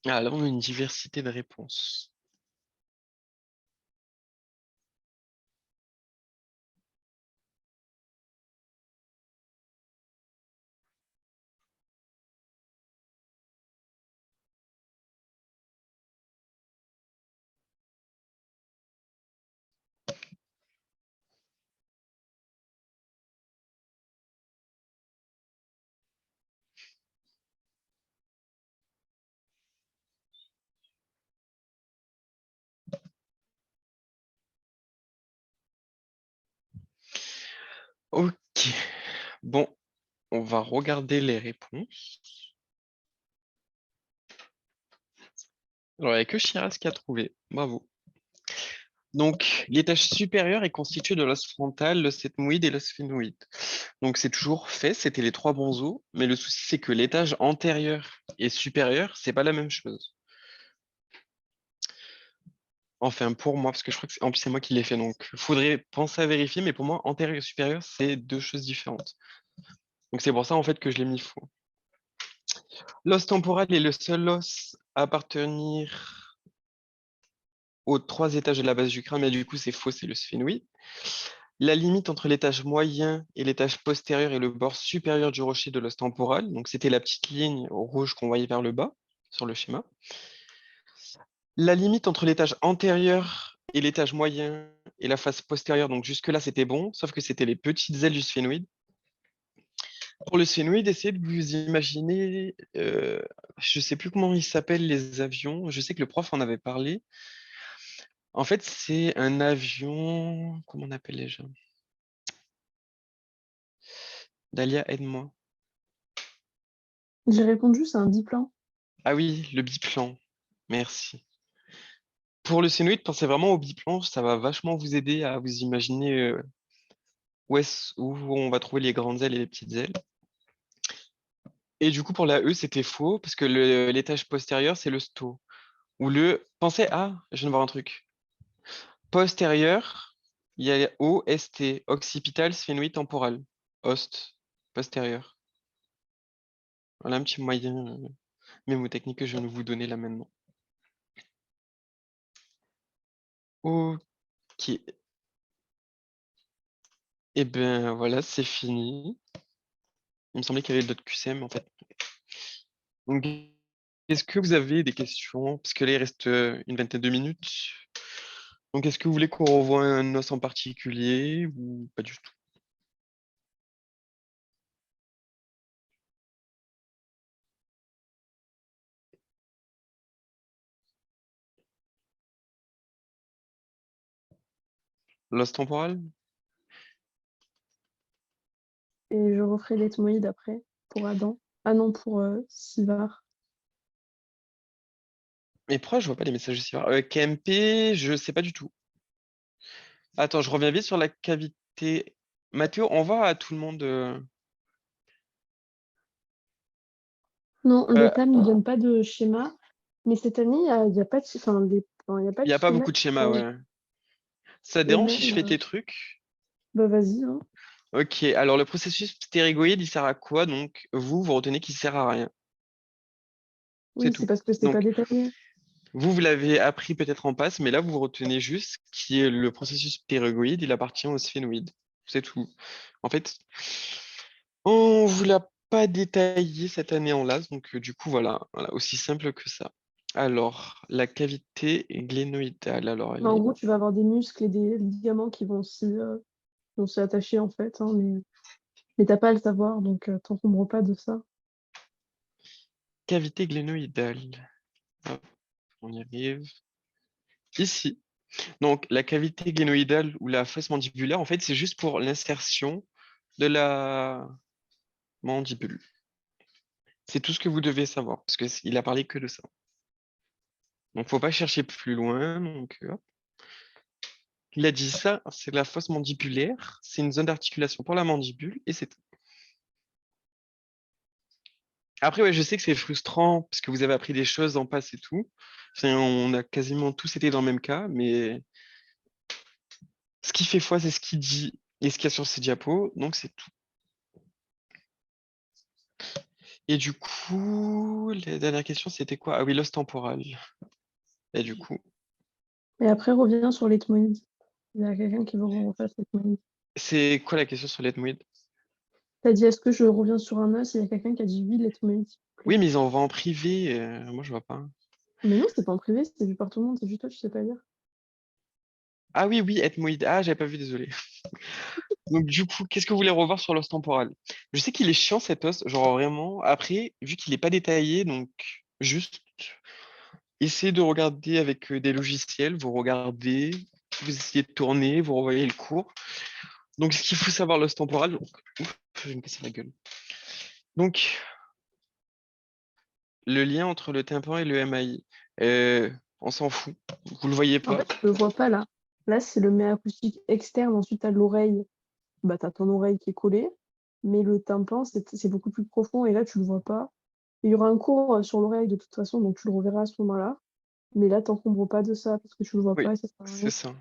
Ah, là, on a une diversité de réponses. Ok. Bon, on va regarder les réponses. Alors, il n'y a que Shiraz qui a trouvé. Bravo. Donc, l'étage supérieur est constitué de l'os frontal, l'os ethmoïde et l'os phénoïde. Donc, c'est toujours fait, c'était les trois bons os, mais le souci, c'est que l'étage antérieur et supérieur, c'est pas la même chose. Enfin, pour moi, parce que je crois que en plus, c'est moi qui l'ai fait, donc il faudrait penser à vérifier, mais pour moi, antérieur et supérieur, c'est deux choses différentes. Donc, c'est pour ça, en fait, que je l'ai mis faux. L'os temporal est le seul os à appartenir aux trois étages de la base du crâne, mais du coup, c'est faux, c'est le sphénoïde. La limite entre l'étage moyen et l'étage postérieur est le bord supérieur du rocher de l'os temporal. Donc, c'était la petite ligne rouge qu'on voyait vers le bas sur le schéma. La limite entre l'étage antérieur et l'étage moyen et la face postérieure, donc jusque-là, c'était bon, sauf que c'était les petites ailes du sphénoïde. Pour le sphénoïde, essayez de vous imaginer, je ne sais plus comment ils s'appellent les avions, je sais que le prof en avait parlé. En fait, c'est un avion, comment on appelle les gens? Dalia, aide-moi. J'ai répondu, c'est un biplan. Ah oui, le biplan. Merci. Pour le sénoïde, pensez vraiment au biplan, ça va vachement vous aider à vous imaginer où on va trouver les grandes ailes et les petites ailes. Et du coup, pour la E, c'était faux, parce que l'étage postérieur, c'est le sto. Pensez, je viens de voir un truc. Postérieur, il y a OST, occipital, sphénoïde, temporal. Ost, postérieur. Voilà un petit moyen mémotechnique que je viens de vous donner là maintenant. Ok. Et ben voilà, c'est fini. Il me semblait qu'il y avait d'autres QCM en fait. Donc, est-ce que vous avez des questions? Parce que là, il reste une vingtaine de minutes. Donc, est-ce que vous voulez qu'on revoie un os en particulier ou pas du tout? L'os temporal? Et je referai l'ethmoïde après, pour Adam. Ah non, pour Sivar. Mais pourquoi je vois pas les messages ici? KMP, je sais pas du tout. Attends, je reviens vite sur la cavité. Mathéo, on va à tout le monde. Non, Euh, le TAM ne donne pas de schéma. Mais cette année, il y a pas de, il y a pas Il de n'y a pas schéma beaucoup de qui schémas, change. ouais. Ça te Et dérange si je même, fais tes trucs? bah vas-y, hein. Ok, alors le processus ptérygoïde, il sert à quoi? Donc, vous retenez qu'il sert à rien. C'est Oui, c'est tout. parce que c'est pas Donc, détaillé. vous l'avez appris peut-être en passe, mais là, vous retenez juste qui est le processus ptérygoïde, il appartient au sphénoïde. C'est tout. En fait, on vous l'a pas détaillé cette année en LAS, donc du coup, voilà, aussi simple que ça. Alors, la cavité glénoïdale, alors Mais elle en est... gros, tu vas avoir des muscles et des ligaments vont s'y attacher en fait, hein, mais t'as pas à le savoir, donc t'encombres pas de ça. Cavité glénoïdale. Hop, on y arrive. Ici. Donc, la cavité glénoïdale ou la fosse mandibulaire, en fait, c'est juste pour l'insertion de la mandibule. C'est tout ce que vous devez savoir, parce qu'il a parlé que de ça. Donc, faut pas chercher plus loin. Donc, hop. Il a dit ça, c'est la fosse mandibulaire. C'est une zone d'articulation pour la mandibule, et c'est tout. Après, ouais, je sais que c'est frustrant, parce que vous avez appris des choses en passe et tout. Enfin, on a quasiment tous été dans le même cas, mais ce qui fait foi, c'est ce qu'il dit et ce qu'il y a sur ses diapos, donc c'est tout. Et du coup, la dernière question, c'était quoi? Ah oui, l'os temporal. Et du coup, Et après, reviens sur l'ethmoïde. Il y a quelqu'un qui veut qu'on refasse l'ethmoïde. c'est quoi la question sur l'ethmoïde? T'as dit, est-ce que je reviens sur un os? Il y a quelqu'un qui a dit oui, l'ethmoïde, s'il te plaît. Oui, mais ils en vont en privé. Moi, je vois pas. Mais non, c'est pas en privé, c'est vu par tout le monde, c'est juste toi, tu sais pas lire. Ah oui, oui, ethmoïde. Ah, j'avais pas vu, désolé. Donc, du coup, qu'est-ce que vous voulez revoir sur l'os temporal? Je sais qu'il est chiant cet os, genre vraiment. Après, vu qu'il est pas détaillé, donc juste essayez de regarder avec des logiciels. Vous regardez, vous essayez de tourner, vous revoyez le cours. Donc, ce qu'il faut savoir, l'os temporal. Ouf, je vais me casser la gueule. Donc, le lien entre le tympan et le MAI, on s'en fout. Vous le voyez En pas. fait, tu le vois pas là. Là, c'est le mets acoustique externe. Ensuite, t'as l'oreille. Bah, t'as ton oreille qui est collée. Mais le tympan, c'est beaucoup plus profond. Et là, tu le vois pas. Il y aura un cours sur l'oreille de toute façon, donc tu le reverras à ce moment-là. Mais là, t'encombres pas de ça parce que tu le vois Oui, pas et ça sert à c'est rien. ça.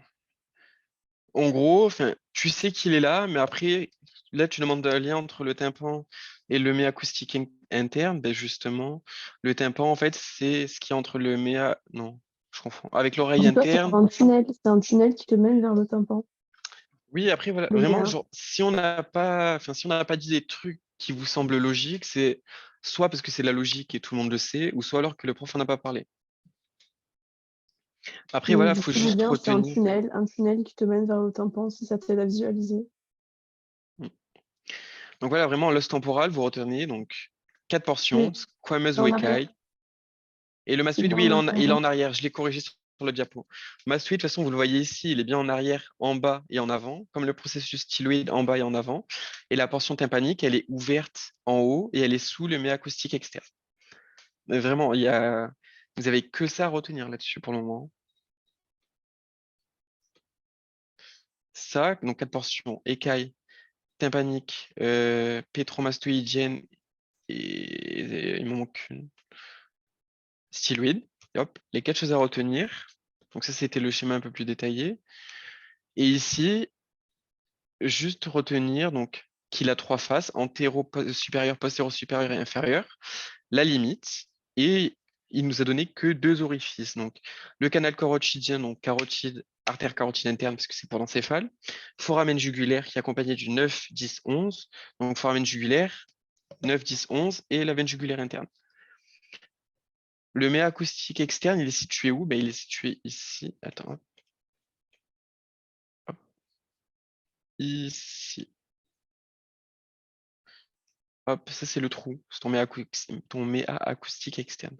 En gros, enfin, tu sais qu'il est là, mais après, là, tu demandes un lien entre le tympan et le méa acoustique interne. Ben justement, le tympan, en fait, c'est ce qui est entre le méa... Non, je confonds. Avec l'oreille Dis-toi, c'est comme interne. un tunnel. C'est un tunnel qui te mène vers le tympan. Oui, après, voilà, Le vraiment, méa. genre, si on n'a pas dit des trucs qui vous semblent logiques, c'est soit parce que c'est de la logique et tout le monde le sait, ou soit alors que le prof en a pas parlé. Après, Mais voilà, du faut coup, le juste lien, c'est retenir. un tunnel qui te mène vers le tympan si ça t'aide à visualiser. Donc voilà, vraiment, l'os temporal, vous retenez donc 4 portions, Mais squamous c'est ou en écaille. arrière. Et le C'est mastoïde, bien oui, en il est arrière. en arrière. Je l'ai corrigé le diapo. Mastoïde, de toute façon, vous le voyez ici, il est bien en arrière, en bas et en avant, comme le processus styloïde en bas et en avant. Et la portion tympanique, elle est ouverte en haut et elle est sous le méa acoustique externe. Mais vraiment, vous avez que ça à retenir là-dessus pour le moment. Ça, donc 4 portions, écaille, tympanique, pétromastoïdienne et il me manque une. Styloïde. Hop, les 4 choses à retenir. Donc ça, c'était le schéma un peu plus détaillé. Et ici, juste retenir donc qu'il a 3 faces, supérieur, postéro, supérieur et inférieur, la limite, et il nous a donné que 2 orifices. Donc le canal carotidien, donc carotide, artère carotide interne, parce que c'est pour l'encéphale, foramen jugulaire qui est accompagné du 9, 10, 11, donc foramen jugulaire, 9, 10, 11, et la veine jugulaire interne. Le méa acoustique externe, il est situé où? Il est situé ici. Attends, hop. Hop. Ici. Hop, ça c'est le trou. C'est ton méa acoustique externe.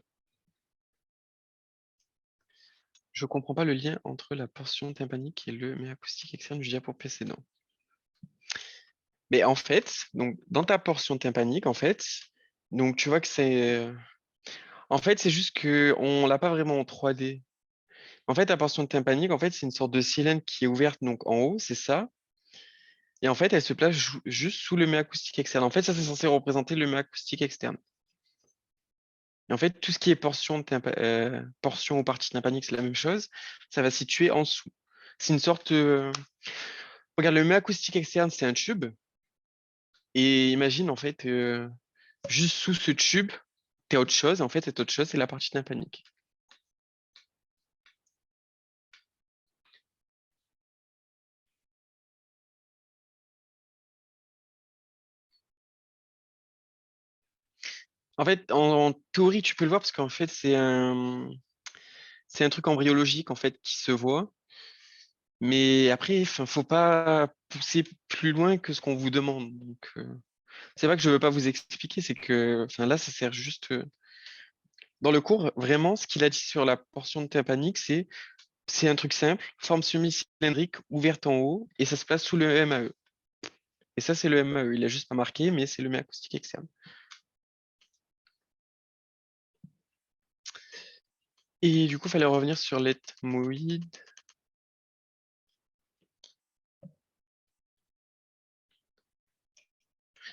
Je comprends pas le lien entre la portion tympanique et le méa acoustique externe du diapo précédent. Mais en fait, donc dans ta portion tympanique, en fait, donc tu vois que c'est. En fait, c'est juste que on l'a pas vraiment en 3D. En fait, ta portion tympanique, en fait, c'est une sorte de cylindre qui est ouverte donc en haut, c'est ça. Et en fait, elle se place juste sous le mets acoustique externe. En fait, ça, c'est censé représenter le mets acoustique externe. Et en fait, tout ce qui est portion ou partie tympanique, c'est la même chose. Ça va se situer en dessous. C'est une sorte. Regarde, le mets acoustique externe, c'est un tube. Et imagine, en fait, juste sous ce tube, tu autre chose. En fait, cette autre chose, c'est la partie tympanique. En fait, en théorie, tu peux le voir parce qu'en fait, c'est un truc embryologique en fait qui se voit. Mais après, faut pas pousser plus loin que ce qu'on vous demande. Donc, c'est pas que je veux pas vous expliquer, c'est que, là, ça sert juste. Dans le cours, vraiment, ce qu'il a dit sur la portion de tympanique, c'est un truc simple, forme semi-cylindrique, ouverte en haut, et ça se place sous le MAE. Et ça, c'est le MAE. Il a juste pas marqué, mais c'est le mets acoustique externe. Et du coup, il fallait revenir sur l'ethmoïde.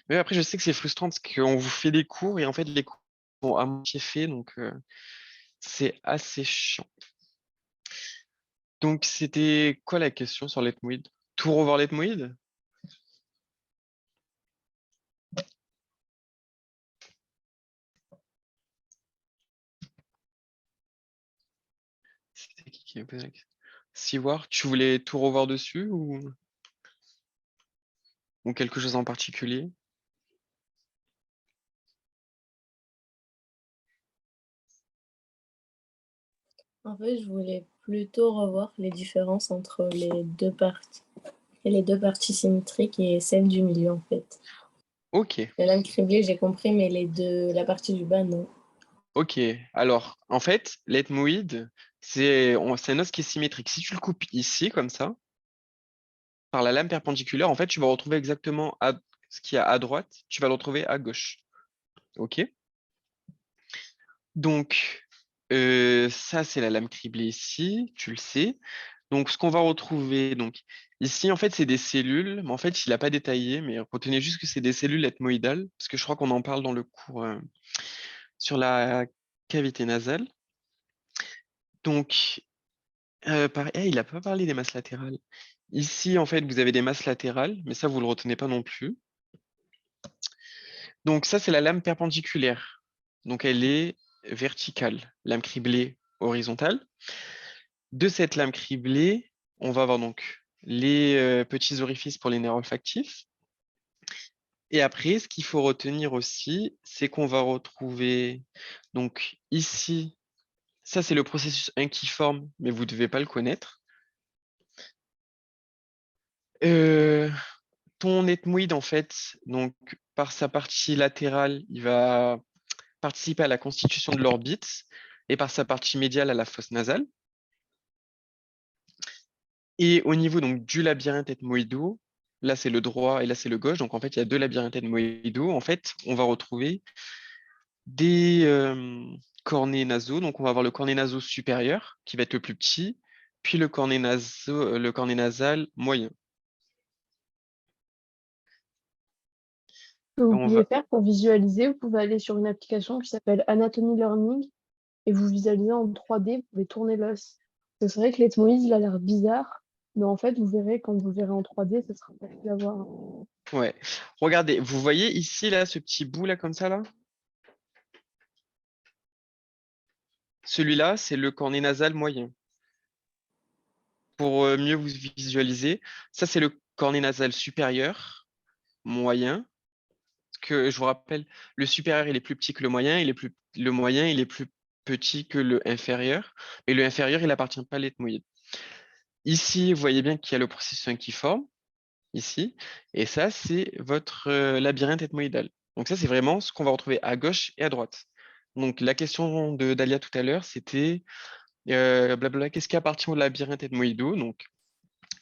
Mais après, je sais que c'est frustrant parce qu'on vous fait des cours et en fait, les cours sont à moitié faits, donc c'est assez chiant. Donc, c'était quoi la question sur l'ethmoïde? Tout revoir l'ethmoïde? C'était qui a posé la question? Siwar, tu voulais tout revoir dessus ou quelque chose en particulier? En fait, je voulais plutôt revoir les différences entre les deux parties. Et les deux parties symétriques et celle du milieu, en fait. Ok, La lame criblée, j'ai compris, mais la partie du bas, non. ok. Alors, en fait, l'ethmoïde, c'est un os qui est symétrique. Si tu le coupes ici, comme ça, par la lame perpendiculaire, en fait, tu vas retrouver exactement ce qu'il y a à droite, tu vas le retrouver à gauche. Ok? Donc, ça, c'est la lame criblée ici, tu le sais. Donc, ce qu'on va retrouver, donc, ici, en fait, c'est des cellules, mais en fait, il n'a pas détaillé, mais retenez juste que c'est des cellules ethmoïdales, parce que je crois qu'on en parle dans le cours sur la cavité nasale. Donc, il n'a pas parlé des masses latérales. Ici, en fait, vous avez des masses latérales, mais ça, vous ne le retenez pas non plus. Donc, ça, c'est la lame perpendiculaire. Donc, elle est verticale, lame criblée horizontale. De cette lame criblée, on va avoir donc les petits orifices pour les nerfs olfactifs. Et après, ce qu'il faut retenir aussi, c'est qu'on va retrouver donc ici, ça c'est le processus inquiforme, mais vous ne devez pas le connaître. Euh, Ton ethmoïde, en fait, donc par sa partie latérale, il va participer à la constitution de l'orbite et par sa partie médiale à la fosse nasale. Et au niveau donc, du labyrinthe ethmoïdaux, là c'est le droit et là c'est le gauche. Donc en fait, il y a deux labyrinthes ethmoïdaux. En fait, on va retrouver des cornets nasaux. Donc on va avoir le cornet nasaux supérieur qui va être le plus petit, puis le cornet nasal moyen. Ce que vous On pouvez va... faire pour visualiser, vous pouvez aller sur une application qui s'appelle Anatomy Learning et vous visualisez en 3D, vous pouvez tourner l'os. C'est vrai que l'ethmoïde, il a l'air bizarre, mais en fait, vous verrez, quand vous verrez en 3D, ça sera facile à voir. Ouais. Regardez, vous voyez ici, là, ce petit bout là comme ça, là? Celui-là, c'est le cornet nasal moyen. Pour mieux vous visualiser, ça c'est le cornet nasal supérieur, moyen. Que je vous rappelle, le supérieur il est plus petit que le moyen, le moyen il est plus petit que le inférieur, mais le inférieur il appartient pas à l'ethmoïde. Ici, vous voyez bien qu'il y a le processus inquiforme, ici, et ça c'est votre labyrinthe ethmoïdal. Donc ça c'est vraiment ce qu'on va retrouver à gauche et à droite. Donc la question de Dalia tout à l'heure, c'était blablabla, qu'est-ce qui appartient au labyrinthe ethmoïdaux? Donc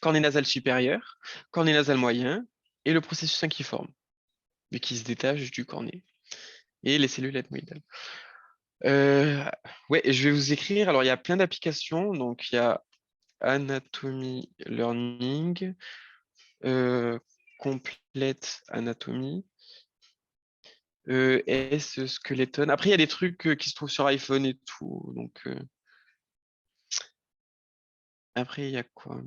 cornet nasal supérieur, cornet nasal moyen et le processus inquiforme, mais qui se détache du cornet, et les cellules ethmoïdales. Ouais, je vais vous écrire. Alors, il y a plein d'applications. Donc, il y a Anatomy Learning, Complete Anatomy, S Skeleton. Après, il y a des trucs qui se trouvent sur iPhone et tout. Donc, après, il y a quoi?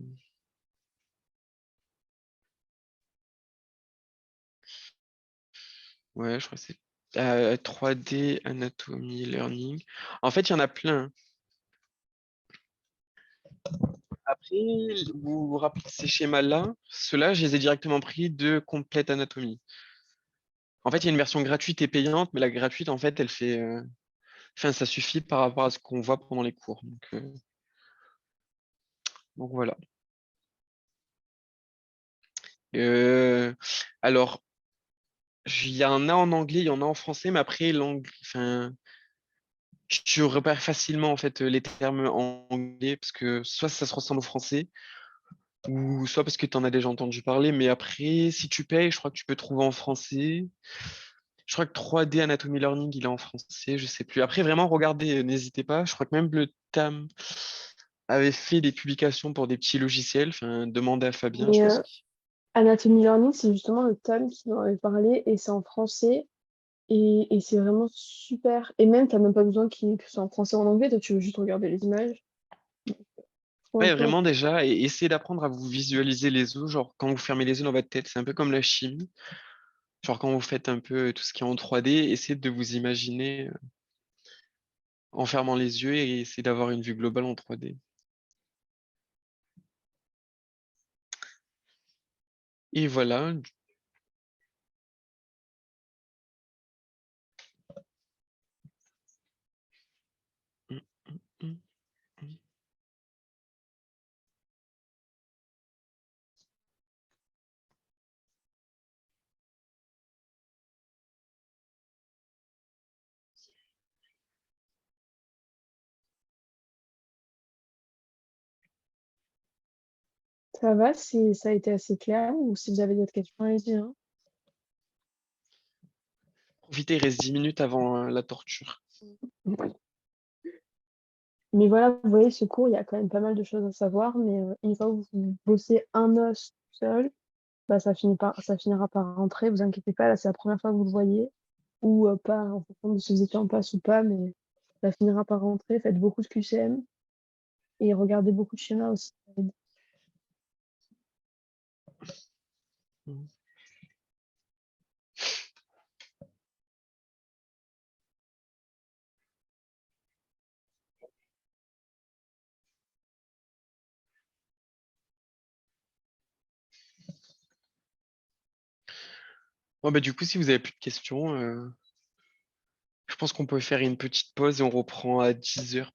Ouais, je crois que c'est 3D Anatomy Learning. En fait, il y en a plein. Après, vous vous rappelez ces schémas-là? Ceux-là, je les ai directement pris de Complete Anatomy. En fait, il y a une version gratuite et payante, mais la gratuite, en fait, elle fait, enfin, ça suffit par rapport à ce qu'on voit pendant les cours. Donc voilà. Euh, alors, il y en a en anglais, il y en a en français, mais après, l'anglais, enfin, tu repères facilement en fait les termes en anglais parce que soit ça se ressemble au français, ou soit parce que tu en as déjà entendu parler. Mais après, si tu payes, je crois que tu peux trouver en français. Je crois que 3D Anatomy Learning, il est en français, je sais plus. Après, vraiment, regardez, n'hésitez pas. Je crois que même le TAM avait fait des publications pour des petits logiciels. Enfin, demandez à Fabien, je Mais pense. Anatomy Learning, c'est justement le Tom qui m'en avait parlé et c'est en français et c'est vraiment super. Et même, t'as même pas besoin que ce soit en français ou en anglais, toi tu veux juste regarder les images. Ouais, Franchement, vraiment déjà, et essayez d'apprendre à vous visualiser les os, genre quand vous fermez les os dans votre tête, c'est un peu comme la chimie. Genre quand vous faites un peu tout ce qui est en 3D, essayez de vous imaginer en fermant les yeux et essayez d'avoir une vue globale en 3D. Et voilà. ça va, ça a été assez clair. Ou si vous avez d'autres questions, allez-y, hein. Profitez, il reste 10 minutes avant la torture. Mais voilà, vous voyez, ce cours, il y a quand même pas mal de choses à savoir, mais une fois que vous bossez un os seul, bah, ça finira par rentrer, vous inquiétez pas, là c'est la première fois que vous le voyez, ou pas, en fonction de si vous étiez en passe ou pas, mais ça finira par rentrer. Faites beaucoup de QCM et regardez beaucoup de schémas aussi. Bon, bah, du coup, si vous avez plus de questions, je pense qu'on peut faire une petite pause et on reprend à 10 heures.